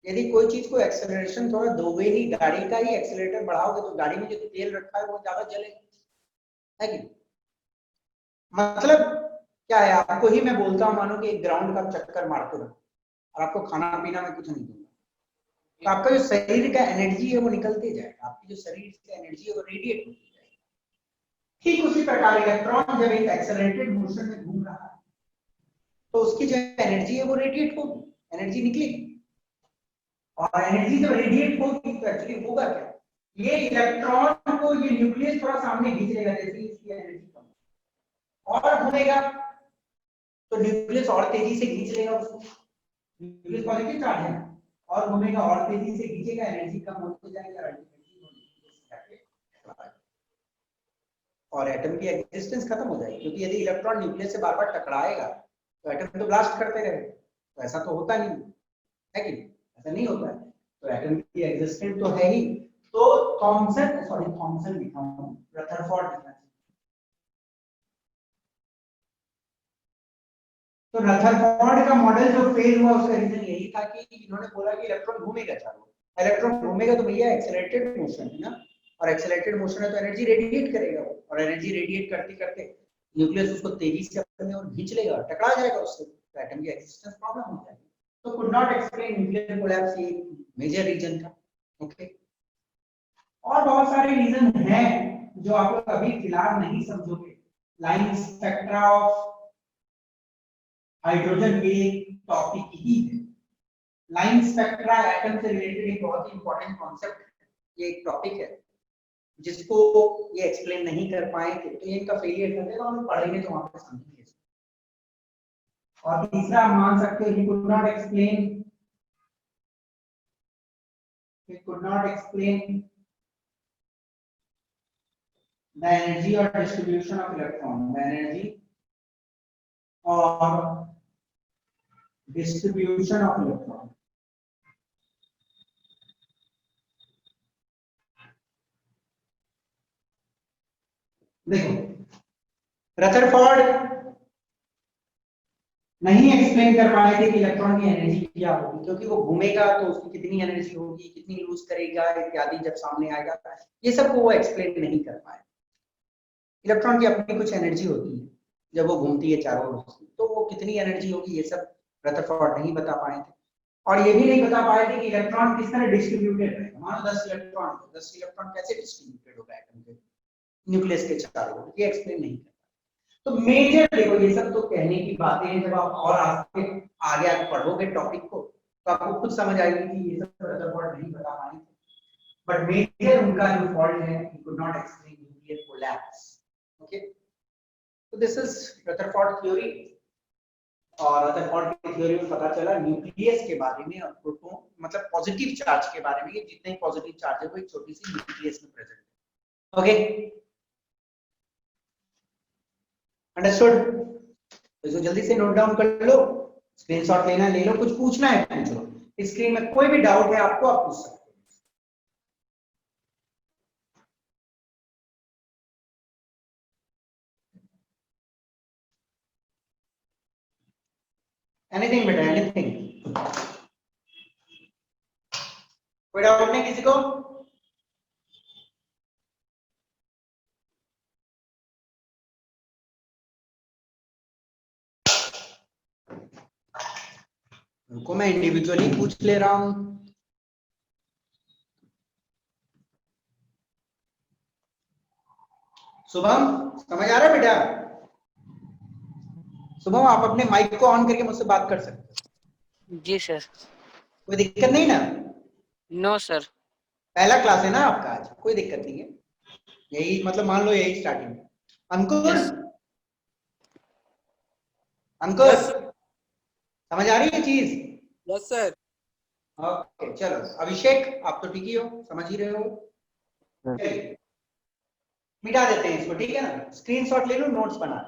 यदि कोई चीज को एक्सेलरेशन थोड़ा दोगे ही, गाड़ी का ही एक्सेलरेटर बढ़ाओगे तो गाड़ी में जो तेल रखा है वो ज्यादा जलेगा, है कि? मतलब क्या है, आपको ही मैं बोलता हूँ मानो कि एक ग्राउंड का चक्कर मारते रहो और आपको खाना पीना में कुछ नहीं दूंगा, तो आपका जो शरीर का एनर्जी है वो निकलते जाएगा, आपकी जो शरीर से एनर्जी है वो रेडिएट होती जाएगी। ठीक उसी प्रकार इलेक्ट्रॉन जब एक एक्सेलरेटेड मोशन में घूम रहा है तो उसकी जो एनर्जी है वो रेडिएट होगी, एनर्जी निकलेगी। और एनर्जी जब रेडिएट होगी तो एक्चुअली होगा क्या, ये इलेक्ट्रॉन को ये न्यूक्लियस थोड़ा सामने खींच लेगा, जैसे इसकी एनर्जी कम और घूमेगा तो न्यूक्लियस और तेजी से खींच लेगा उसको, न्यूक्लियस पॉजिटिव चार्ज है और घूमेगा और तेजी से खींचेगा, एनर्जी कम होती जाएगी और एटम की एग्जिस्टेंस खत्म हो जाएगी। क्योंकि यदि इलेक्ट्रॉन न्यूक्लियस से बार बार टकराएगा तो एटम तो ब्लास्ट करते रहे, तो ऐसा तो होता नहीं है कि ऐसा नहीं होता है, तो एटम की एग्जिस्टेंस तो है ही। तो थॉमसन लिखा हूं, रदरफोर्ड लिखा। तो रदरफोर्ड का मॉडल जो फेल हुआ उसका रीजन यही था कि इन्होंने बोला कि इलेक्ट्रॉन घूमेगा चारों, इलेक्ट्रॉन घूमेगा तो भैया एक्सेलरेटेड मोशन है ना, और एक्सेलरेटेड मोशन है तो एनर्जी रेडिएट करेगा वो, और एनर्जी रेडिएट करते करते न्यूक्लियस उसको तेजी से अपने और खींच लेगा और टकरा जाएगा उससे, तो एटम की एक्सिस्टेंस प्रॉब्लम हो जाएगी। तो could not explain nuclear collapse, ये मेजर रीजन था। ओके, और बहुत सारे रीजन हैं जो आप लोग अभी फिलहाल नहीं समझोगे। लाइन स्पेक्ट्रा ऑफ हाइड्रोजन ये टॉपिक ही है। लाइन स्पेक्ट्रा एटम से रिलेटेड एक बहुत ही इंपॉर्टेंट कॉन्सेप्ट है, ये एक टॉपिक है जिसको ये एक्सप्लेन नहीं कर पाए थे, तो ये इनका फेलियर कर देगा, हम पढ़ेंगे तो वहां पे समझेंगे। और तीसरा मान सकते हो, he could not explain the energy or distribution of electron, the energy or distribution of electron। देखो, रदरफोर्ड नहीं एक्सप्लेन कर पाए थे कि इलेक्ट्रॉन की एनर्जी क्या होगी, क्योंकि वो घूमेगा तो उसकी कितनी एनर्जी होगी, कितनी लूज करेगा इत्यादि जब सामने आएगा, ये सब को वो एक्सप्लेन नहीं कर पाए। इलेक्ट्रॉन की अपनी कुछ एनर्जी होती है जब वो घूमती है चारों ओर, तो वो कितनी एनर्जी होगी ये सब रदरफोर्ड नहीं बता पाए थे। और ये भी नहीं बता पाए थे कि इलेक्ट्रॉन किस तरह डिस्ट्रीब्यूटेड रहेगा। मानो 10 इलेक्ट्रॉन कैसे डिस्ट्रीब्यूटेड होगा एटम के न्यूक्लियस के चारों ओर, ये एक्सप्लेन नहीं कर। तो मेजर देखो, ये सब तो कहने की बातें हैं, जब आप और आगे पढ़ोगे टॉपिक को तो आपको खुद समझ आएगी कि ये सब रदरफोर्ड नहीं बता पाए थे। बट मेजर उनका जो फॉल्ट है, he could not explain nuclear collapse। Okay, तो दिस इज रदरफोर्ड थ्योरी। और रदरफोर्ड की थ्योरी में पता चला न्यूक्लियस के बारे में और प्रोटॉन मतलब पॉजिटिव चार्ज के बारे में, ये जितने पॉजिटिव चार्ज है वो एक छोटी सी न्यूक्लियस में प्रेजेंट है। Okay, understood? तो जल्दी से नोट डाउन कर लो, स्क्रीनशॉट लेना ले लो, कुछ पूछना है पूछ लो। स्क्रीन में कोई भी डाउट है आपको, आप पूछ सकते हो। एनीथिंग बेटा, एनीथिंग। कोई डाउट नहीं किसी को? उनको मैं इंडिविजुअली पूछ ले रहा हूं। शुभम, समझ आ रहा है बेटा? शुभम, आप अपने माइक को ऑन करके मुझसे बात कर सकते हो। जी सर। कोई दिक्कत नहीं ना? No sir. पहला क्लास है ना आपका आज, कोई दिक्कत नहीं है। यही मतलब मान लो यही स्टार्टिंग। अंकुर, अंकुर समझ आ रही है चीज? Yes sir. ओके चलो, अभिषेक आप तो ठीक ही हो, समझ ही रहे हो। चलिए मिटा देते हैं इसको, ठीक है ना? स्क्रीनशॉट ले लो, नोट्स बना।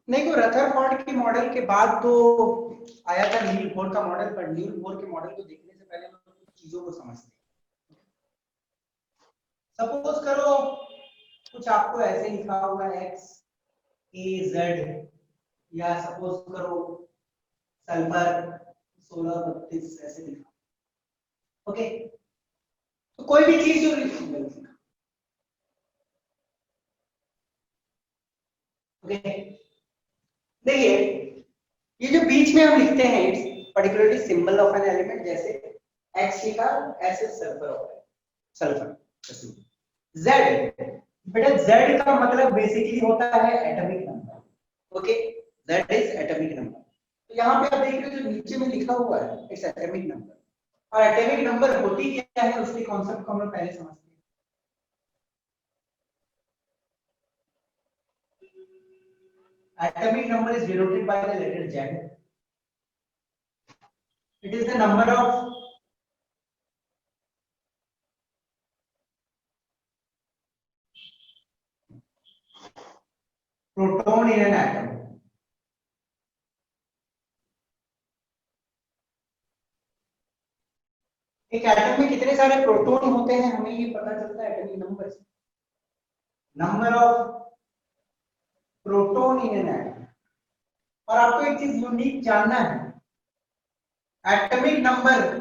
नहीं को रदरफोर्ड के मॉडल के बाद तो आया था नील बोर का मॉडल, पर नील बोर के मॉडल को देखने से पहले हम कुछ चीजों को समझते हैं। सपोज करो कुछ आपको ऐसे लिखा हुआ है एक्स ए जेड, या सपोज करो सल्फर 1632 ऐसे लिखा, ओके? तो कोई भी चीज जो लिखी, ओके? देखिए ये जो बीच में हम लिखते हैं it's particularly symbol of an element, जैसे एक्स लिखा ऐसे सल्फर होता है, सल्फर। जेड, बेटा जेड का मतलब बेसिकली होता है atomic number, okay? Z is atomic number. तो यहाँ पे आप देख रहे हो जो नीचे में लिखा हुआ है इट्स एटॉमिक नंबर, और एटॉमिक नंबर होती क्या है उसके कॉन्सेप्ट को हम लोग पहले समझते हैं। Atomic number is denoted by the letter Z. It is the number of proton in an atom. एक एटम में कितने सारे प्रोटॉन होते हैं हमें ये पता चलता है एटॉमिक नंबर से। Number of proton in an atom. और आपको एक चीज यूनिक जानना है, atomic number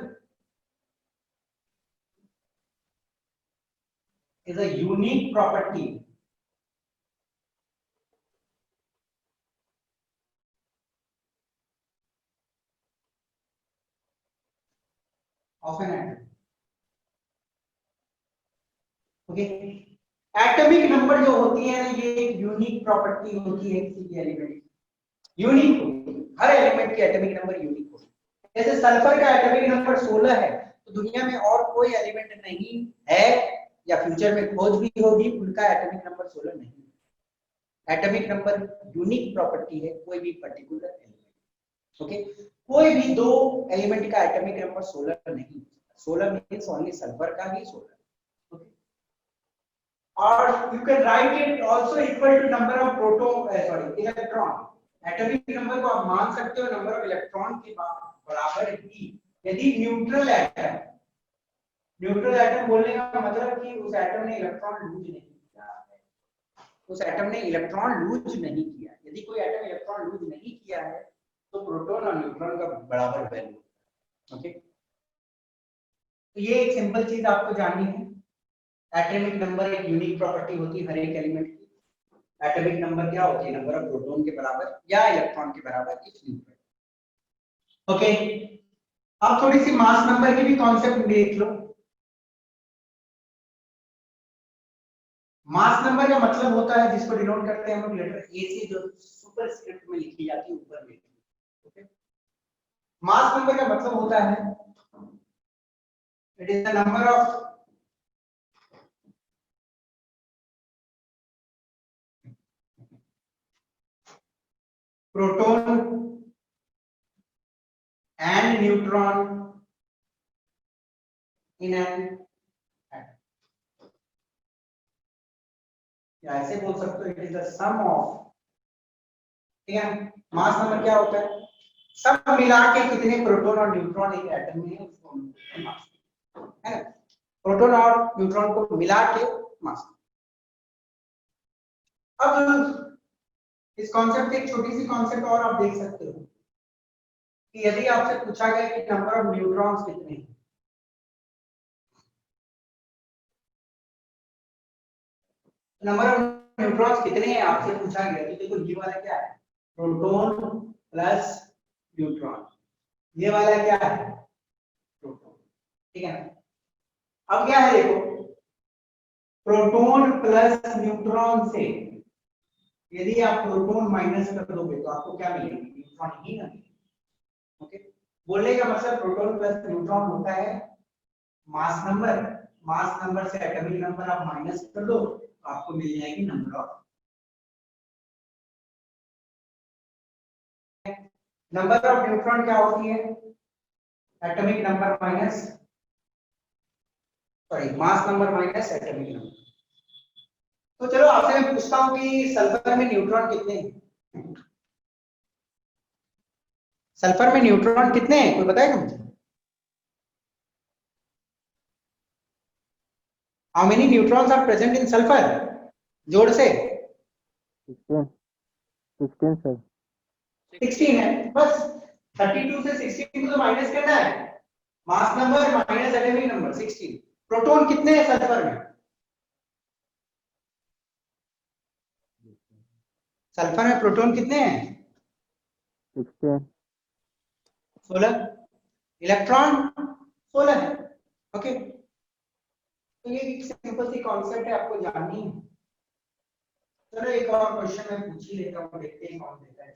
is a unique property of an atom, okay? Atomic number जो होती है ये एक यूनिक प्रॉपर्टी होती है किसी भी एलिमेंट की, यूनिक होती है, हर एलिमेंट की एटॉमिक नंबर यूनिक होती है। जैसे सल्फर का एटॉमिक नंबर 16 है, तो दुनिया में और कोई एलिमेंट नहीं है या फ्यूचर में खोज भी होगी उनका एटॉमिक नंबर 16 नहीं है। एटॉमिक नंबर यूनिक प्रॉपर्टी है कोई भी पर्टिकुलर एलिमेंट, ओके? कोई भी दो एलिमेंट का एटॉमिक नंबर 16 नहीं, 16 मींस ओनली सल्फर का ही 16, ओके? और you can write it also equal to number of proton, sorry electron. Atomic number को आप मान सकते हो नंबर ऑफ इलेक्ट्रॉन के बराबर ही यदि न्यूट्रल एटम, न्यूट्रल एटम बोलने का मतलब कि उस एटम ने इलेक्ट्रॉन लूज नहीं किया है, उस एटम ने इलेक्ट्रॉन लूज नहीं किया। यदि कोई एटम इलेक्ट्रॉन लूज नहीं किया है तो प्रोटॉन और न्यूट्रॉन का बराबर वैल्यू, ओके? तो ये एक सिंपल चीज आपको जाननी है। एटॉमिक नंबर एक यूनिक प्रॉपर्टी होती है हर एक एलिमेंट की। एटॉमिक नंबर क्या होती है? नंबर ऑफ प्रोटॉन के बराबर या इलेक्ट्रॉन के बराबर इफ न्यूट्रल, ओके? अब थोड़ी सी मास नंबर की भी कॉन्सेप्ट देख लो। मास नंबर का मतलब होता है जिसको डिनोट करते हैं हम लोग लेटर ए से, जो सुपरस्क्रिप्ट में लिखी जाती है ऊपर में, ओके? मास नंबर का मतलब होता है it is the number of proton and neutron in an atom, या ऐसे बोल सकते हो it is the sum of, ठीक है? मास नंबर क्या होता है? सब मिला के कितने प्रोटॉन और न्यूट्रॉन एक एटम में है उसको मास, है ना? प्रोटॉन और न्यूट्रॉन को मिला के मास। अब इस कॉन्सेप्ट एक छोटी सी कॉन्सेप्ट और आप देख सकते हो कि यदि आपसे पूछा गया कि नंबर ऑफ न्यूट्रॉन्स कितने हैं, नंबर ऑफ न्यूट्रॉन्स कितने हैं आपसे पूछा गया, तो देखो ये वाला क्या है, प्रोटॉन प्लस न्यूट्रॉन, ये वाला क्या है, प्रोटॉन, ठीक है ना। अब क्या है देखो, प्रोटॉन प्लस न्यूट्रॉन से यदि आप प्रोटॉन माइनस कर दोगे तो आपको क्या मिलेगा, न्यूट्रॉन ही ना मिलेगा। ओके, बोलने का मतलब प्रोटॉन प्लस न्यूट्रॉन होता है मास नंबर, मास नंबर से एटॉमिक नंबर आप माइनस कर दो तो आपको मिल जाएगी number of, number of neutron क्या होती है, atomic number minus, sorry mass number minus atomic number. तो चलो आपसे मैं पूछता हूं कि सल्फर में न्यूट्रॉन कितने हैं, सल्फर में न्यूट्रॉन कितने हैं, कोई बताएगा मुझे, how many neutrons are present in sulphur, जोड़ से 16 सर। 16 है, बस 32 से 16 को तो माइनस करना है, mass number minus atomic number 16। Proton कितने हैं सल्फर में, सल्फर में प्रोटॉन कितने हैं, 16। 16, इलेक्ट्रॉन 16 है। ओके, तो ये एक सिंपल सी कॉन्सेप्ट है, आपको जाननी है। चलो एक और क्वेश्चन मैं पूछ ही लेता हूँ, देखते हैं कौन देता है।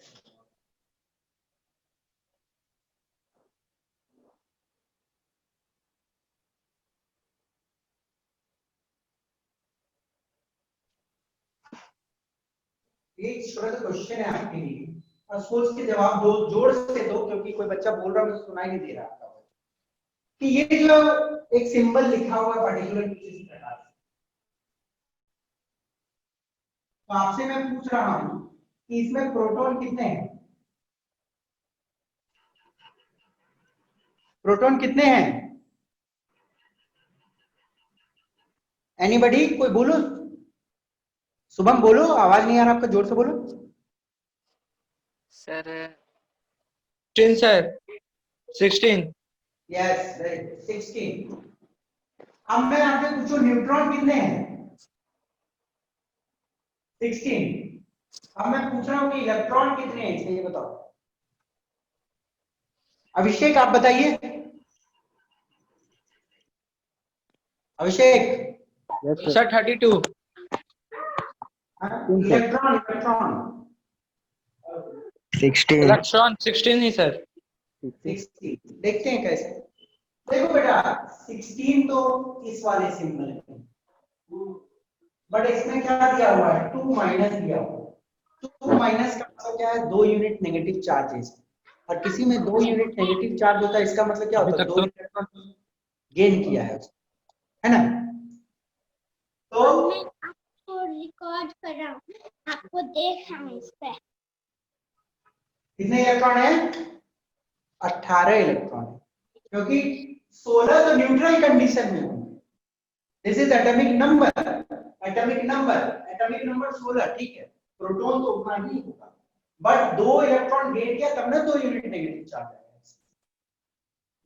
ये छोटा सा क्वेश्चन है आपके लिए, और सोच के जवाब दो, जोड़ से दो, क्योंकि कोई बच्चा बोल रहा है मुझे सुनाई नहीं दे रहा आपका कि ये जो एक सिंबल लिखा हुआ है पर्टिकुलर किसी प्रकार से, तो आपसे मैं पूछ रहा हूं कि इसमें प्रोटॉन कितने हैं, प्रोटॉन कितने हैं, एनीबॉडी, कोई बोलो, शुभम बोलो, आवाज नहीं आ रहा आपका, जोर से बोलो। Sir 16 sir, 16। Yes, right, 16। अब मैं आपसे पूछूं न्यूट्रॉन कितने हैं, 16। अब मैं पूछ रहा हूं कि इलेक्ट्रॉन कितने हैं इसमें, ये बताओ। अभिषेक आप बताइए, Abhishek. Yes sir. Sir 32। Electron, electron 16। Electron 16 ही सर। 16, देखते हैं कैसे। देखो बेटा 16 तो इस वाले सिंबल है, बट इसमें क्या दिया हुआ है, 2 माइनस दिया हुआ है। 2 माइनस का मतलब क्या है, 2 यूनिट नेगेटिव चार्जेस, और किसी में 2 यूनिट नेगेटिव चार्ज होता है, इसका मतलब क्या होता है, 2 इलेक्ट्रॉन गेन किया है ना। तो मैं आपको रिकॉर्ड कर रहा हूँ, आपको देख रहा हूँ इस पे। कितने इलेक्ट्रॉन है, 18 इलेक्ट्रॉन है, क्योंकि 16 तो न्यूट्रल कंडीशन में होंगे। This is atomic number, atomic number, atomic number 16, ठीक है, प्रोटॉन तो उतना ही होगा, बट 2 इलेक्ट्रॉन गेन किया तब ना 2 यूनिट नेगेटिव चार्ज आएगा,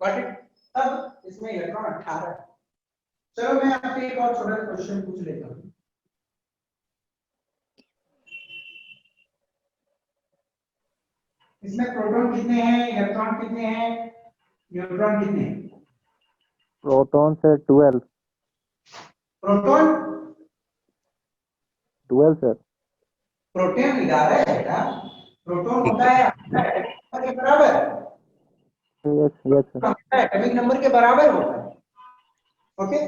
गॉट इट। तब इसमें इलेक्ट्रॉन 18 है। चलो मैं आपसे एक और छोटा सा क्वेश्चन पूछ लेता हूं, इसमें प्रोटॉन कितने हैं, इलेक्ट्रॉन कितने हैं, न्यूट्रॉन कितने हैं, proton sir 12। Proton, 12 sir. Proton 11 है बेटा, प्रोटॉन होता है एटॉमिक के बराबर, yes yes sir. Atomic number के बराबर होता है, ओके,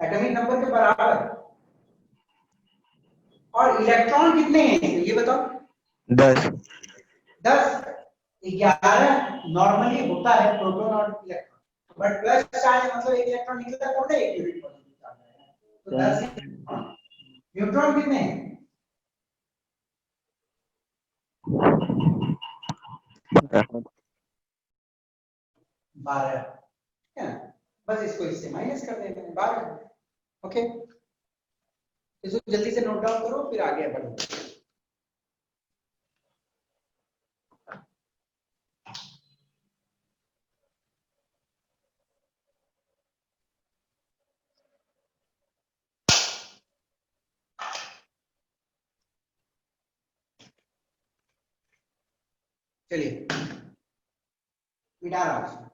एटॉमिक नंबर के बराबर। और इलेक्ट्रॉन कितने हैं इसमें, ये बताओ। 10। 10, 11 नॉर्मली होता है प्रोटॉन और इलेक्ट्रॉन, बट प्लस चार्ज मतलब एक इलेक्ट्रॉन निकलता कौन है, एक यूनिट पॉजिटिव चार्ज आएगा, तो 10 इलेक्ट्रॉन। न्यूट्रॉन कितने हैं, 12, है ना, बस इसको इससे माइनस कर देते हैं 12, ओके। इसको जल्दी से नोट डाउन करो फिर आगे बढ़ो। चलिए मिटा रहा हूं।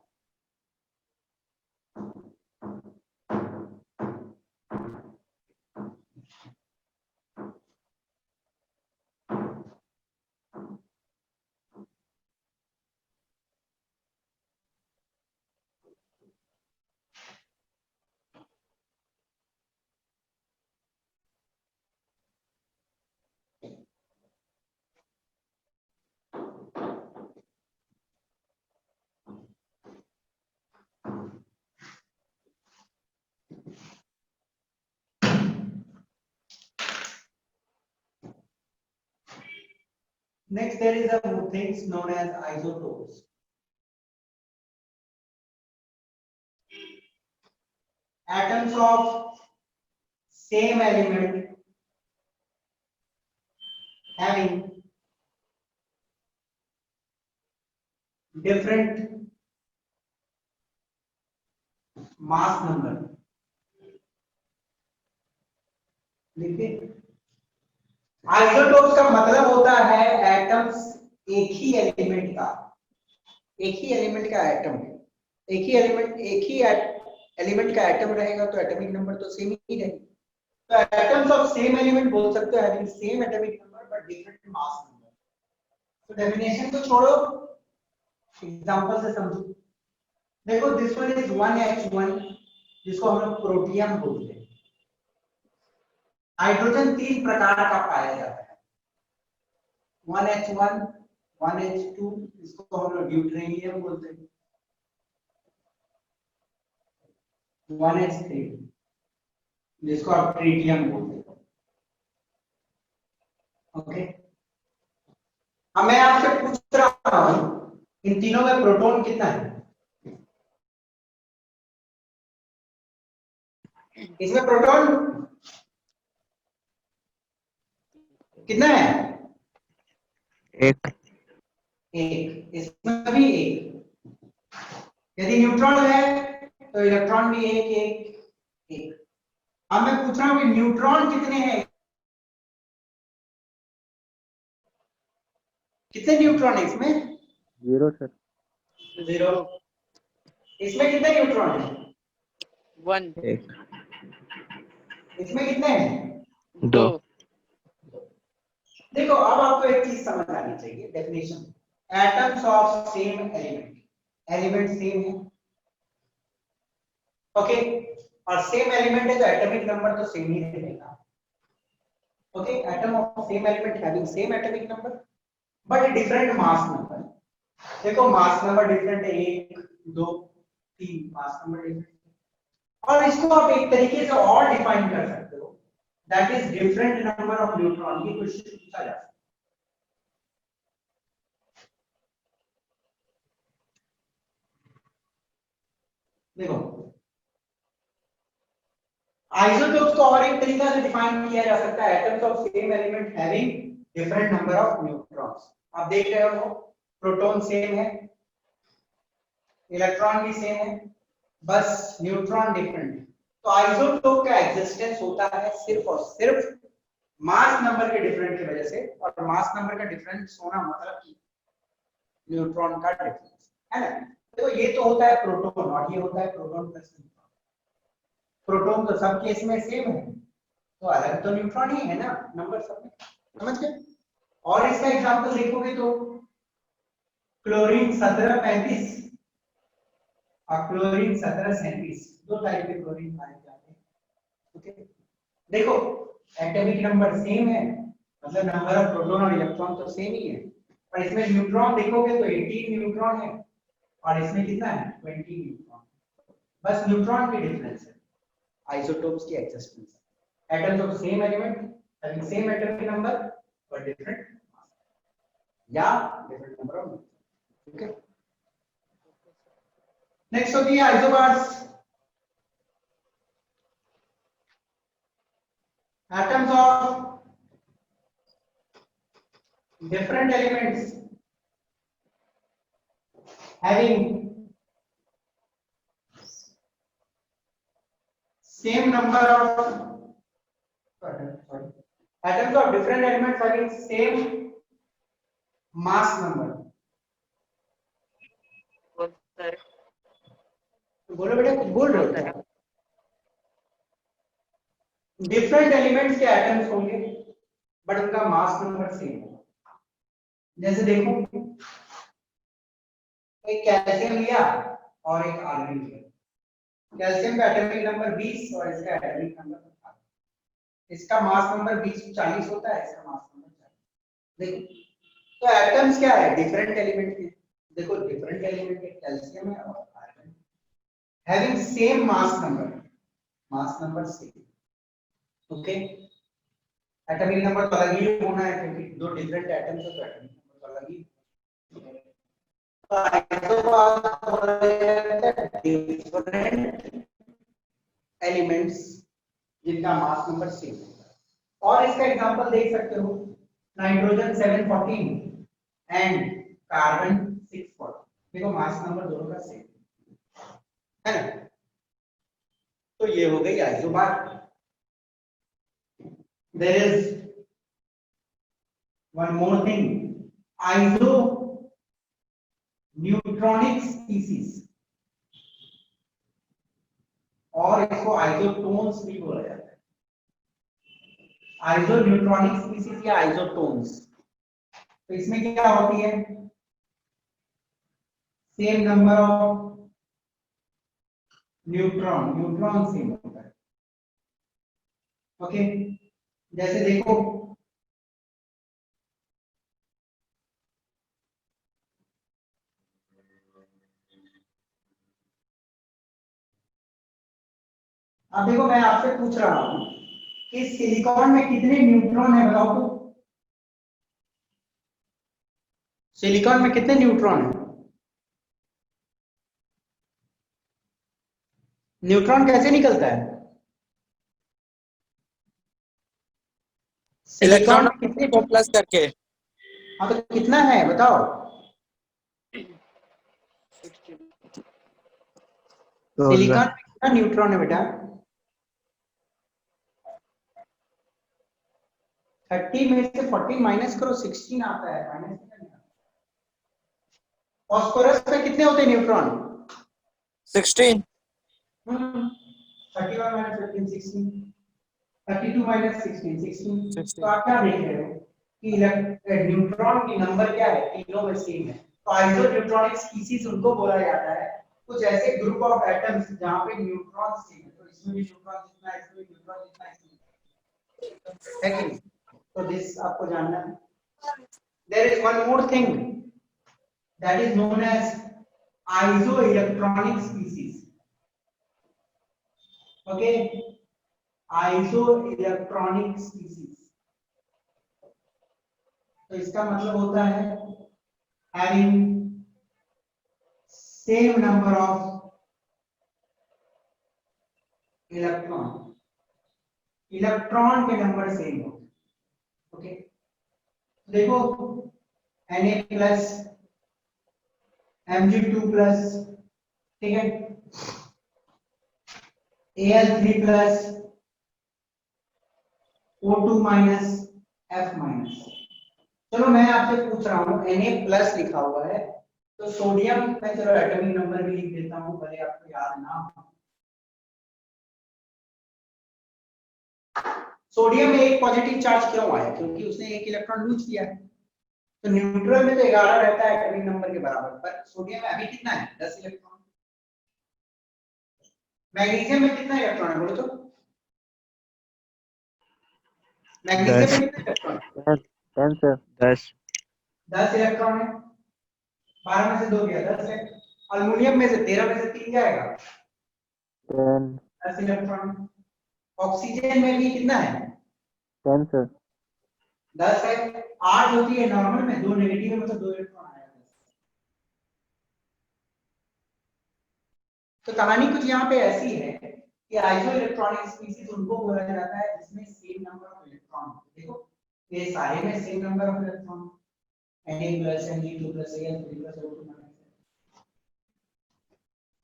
Next, there is a things known as isotopes. Atoms of same element having different mass number. देखिए आइसोटोप्स का मतलब होता है एटम्स एक ही एलिमेंट का एटम है। एक ही एलिमेंट का एटम रहेगा तो एटॉमिक नंबर तो सेम ही रहेगा। तो एटम्स ऑफ सेम एलिमेंट बोल सकते हो having same atomic number but different mass number. तो डेफिनेशन को छोड़ो, एग्जांपल से समझो। देखो दिस वन इज 1H1 जिसको हम लोग प्रोटियम बोलते हैं। हाइड्रोजन 3 प्रकार का पाया जाता है, 1H1, 1H2 इसको हम लोग ड्यूटेरियम बोलते हैं, 1H3 जिसको आप ट्रिटियम बोलते हैं। ओके, अब मैं आपसे पूछ रहा हूं इन तीनों में प्रोटॉन कितना है? इसमें प्रोटॉन कितना है? एक। इसमें भी एक। यदि न्यूट्रॉन है तो इलेक्ट्रॉन भी एक। अब मैं पूछ रहा हूं कि न्यूट्रॉन कितने हैं? कितने न्यूट्रॉन है इसमें? 0 सर। 0। इसमें कितने न्यूट्रॉन है? 1 एक। इसमें कितने हैं? 2 देखो अब आपको एक चीज समझ आनी चाहिए, definition. Atoms of same element same है, ओके, और सेम एलिमेंट है तो एटॉमिक नंबर तो सेम ही रहेगा। Okay, atom of same element having same atomic number but different mass number. देखो मास नंबर डिफरेंट है, 1 2 3 मास नंबर डिफरेंट। और इसको आप एक तरीके से और डिफाइन कर सकते हो, that is different number of neutron. ये क्वेश्चन पूछा जा सकता है। देखो आइसोटोप्स को और एक तरीका से डिफाइन किया जा सकता है, atoms of same element having different number of neutrons. आप देख रहे हो प्रोटॉन सेम है, इलेक्ट्रॉन भी सेम है, बस न्यूट्रॉन डिफरेंट है। तो आइसोटोप का एग्जिस्टेंस होता है सिर्फ और सिर्फ मास नंबर के डिफरेंस की वजह से, और मास नंबर का डिफरेंस होना मतलब न्यूट्रॉन का डिफरेंस है ना। तो ये तो होता है प्रोटॉन और ये होता है प्रोटॉन प्लस न्यूट्रॉन। प्रोटॉन तो सब केस में सेम है तो अलग तो न्यूट्रॉन ही है ना नंबर सब में, समझ गए। और इसका एग्जांपल देखोगे तो क्लोरीन 1735 और क्लोरीन 1737, दो टाइप के क्लोरीन पाए जाते हैं। ओके, देखो एटॉमिक नंबर सेम है मतलब नंबर ऑफ प्रोटॉन और इलेक्ट्रॉन तो सेम ही है, पर इसमें न्यूट्रॉन देखोगे तो 18 न्यूट्रॉन है और इसमें कितना है 20 न्यूट्रॉन। बस न्यूट्रॉन की डिफरेंस है आइसोटोप्स की existence. Atoms of same element having same atomic number but different या different number of neutron. Okay, next होती है isobars. atoms of different elements having same number of atoms of different elements having same mass number. Sir बोलो बेटा, कुछ बोल रहे हो क्या? डिफरेंट एलिमेंट्स के एटम्स होंगे बट उनका मास नंबर सेम होगा। जैसे देखो, एक कैल्शियम लिया और एक आर्गन लिया। कैल्शियम का एटॉमिक नंबर 20 और इसका एटॉमिक नंबर 18। इसका मास नंबर 20 40 होता है, इसका मास नंबर 40। देखो, तो एटम्स क्या है? डिफरेंट एलिमेंट के। देखो, डिफरेंट एलिमेंट के कैल्शियम है और argon, having same mass number same. Okay, atomic number तो अलग ही होना है क्योंकि दो डिफरेंट एटम्स है तो एटॉमिक नंबर तो अलग ही। डिफरेंट एलिमेंट्स जिनका मास नंबर सेम होता है। और इसका एग्जांपल देख सकते हो, नाइट्रोजन 714 एंड कार्बन 640। देखो, मास नंबर दोनों का सेम है ना। तो ये हो गई isobar. There is one more thing, isoneutronic species, और इसको आइसोटोन्स भी बोला जाता है। आइसोन्यूट्रॉनिक स्पीसीज या आइसोटोन्स, तो इसमें क्या होती है? Same number of neutron same होता है। ओके, जैसे देखो, अब देखो, मैं आपसे पूछ रहा हूं कि सिलिकॉन में कितने न्यूट्रॉन है, बताओ तो। सिलिकॉन में कितने न्यूट्रॉन है? न्यूट्रॉन कैसे निकलता है? सिलिकॉन में कितने को प्लस करके हाँ, तो कितना है बताओ? सिलिकॉन में कितना न्यूट्रॉन है बेटा? 30 में से 40 माइनस करो, 16 आता है। माइनस फास्फोरस में कितने होते हैं न्यूट्रॉन? 16 31 minus 15 16, 32 minus 16 16। 16 तो आप क्या देख रहे हो कि न्यूट्रॉन की नंबर क्या है? तीनों में सेम है। तो आइसोन्यूट्रॉनिक स्पीसीज उनको बोला जाता है। कुछ ऐसे ग्रुप ऑफ एटम्स जहां पे न्यूट्रॉन सेम है, तो इसमें भी न्यूट्रॉन जितना है, इसमें भी न्यूट्रॉन जितना है कि नहीं? तो दिस आपको जानना है। There is one more thing that is known as isoelectronic species. Okay, isoelectronic species, तो इसका मतलब होता है having same number of electron के नंबर सेम हो। ओके, देखो, Na प्लस Mg2 प्लस, ठीक है, Al3 plus O2 minus F minus. चलो, मैं आपसे पूछ रहा हूँ, Na प्लस लिखा हुआ है तो सोडियम में, चलो एटॉमिक नंबर भी लिख देता हूँ भले आपको याद ना हो। सोडियम में एक पॉजिटिव चार्ज क्यों आया? क्योंकि उसने एक इलेक्ट्रॉन लूज किया है। तो न्यूट्रल में तो 11 रहता है एटॉमिक नंबर के बराबर, पर सोडियम में अभी कितना है? 10 इलेक्ट्रॉन। मैग्नीशियम में कितना इलेक्ट्रॉन है बोलो तो? मैग्नीशियम में कितना इलेक्ट्रॉन है? 10 सर। 10 इलेक्ट्रॉन है। 12 में से 2 गया, 10 है। एल्युमिनियम में से 13 में से 3 जाएगा, 10 इलेक्ट्रॉन। ऑक्सीजन में भी कितना है? 10 सर। 10 है। 8 होती है नॉर्मल में, 2 नेगेटिव है, मतलब 2 इलेक्ट्रॉन आएगा। तो कहानी कुछ यहाँ पे ऐसी है कि आइसो इलेक्ट्रॉनिक स्पीसीज उनको बोला जाता है जिसमें same same number of electron. देखो ये सारे में same number of electron, Na plus Mg2 plus Al3 plus O2 minus।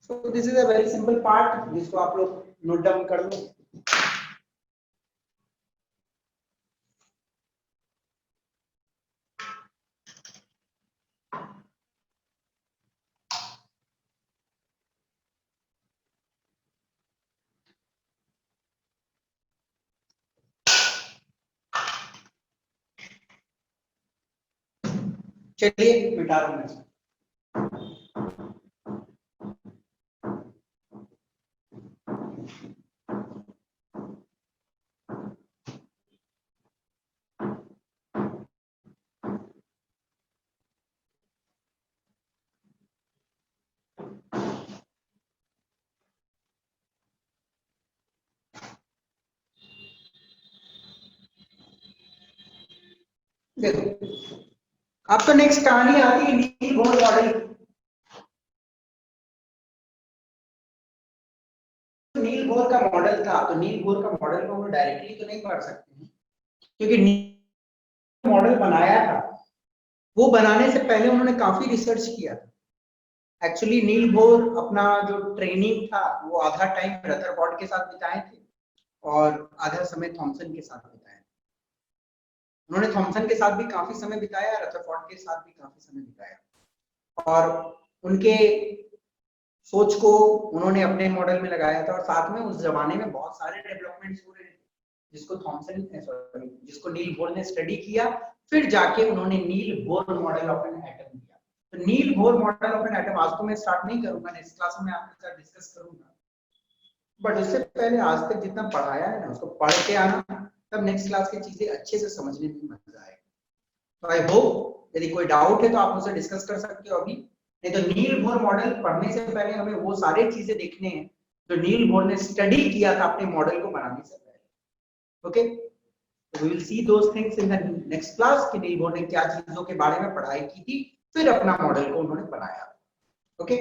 So this is a very simple part जिसको आप लोग नोट डाउन कर लो। चलिए मिटा रहा हूं मैं इसको। देखो अब तो नेक्स्ट कहानी आती है Niels Bohr model. Niels Bohr का मॉडल था, तो नील बोर का मॉडल को हम डायरेक्टली तो नहीं पढ़ सकते हैं, क्योंकि नील मॉडल बनाया था, वो बनाने से पहले उन्होंने काफी रिसर्च किया था। एक्चुअली नील बोर अपना जो ट्रेनिंग था वो आधा टाइम रदरफोर्ड के साथ बिताए थे और आधा समय थॉमसन के साथ बिताया। उन्होंने थॉमसन के साथ भी काफी समय बिताया, रदरफोर्ड के साथ भी काफी समय बिताया और उनके सोच को उन्होंने अपने मॉडल में लगाया था। और साथ में उस जमाने में बहुत सारे डेवलपमेंट्स हो रहे थे जिसको नील बोर ने स्टडी किया, फिर जाके उन्होंने Niels Bohr model of an atom दिया। तो Niels Bohr model of an atom आज तो मैं स्टार्ट नहीं करूंगा, नेक्स्ट क्लास में आपके साथ डिस्कस करूंगा, बट उससे पहले आज तक जितना पढ़ाया है ना उसको पढ़ के आना, तब नेक्स्ट क्लास की चीजें अच्छे से समझने में मजा आएगा। तो आई होप यदि कोई डाउट है तो आप मुझसे डिस्कस कर सकते हो अभी, नहीं तो नील बोर मॉडल पढ़ने से पहले हमें वो सारे चीजें देखने हैं जो नील बोर ने स्टडी किया था अपने मॉडल को बनाने से पहले। Okay, we will see those things in the next class कि नील बोर ने क्या चीजों के बारे में पढ़ाई की थी, फिर अपना मॉडल को उन्होंने बनाया। ओके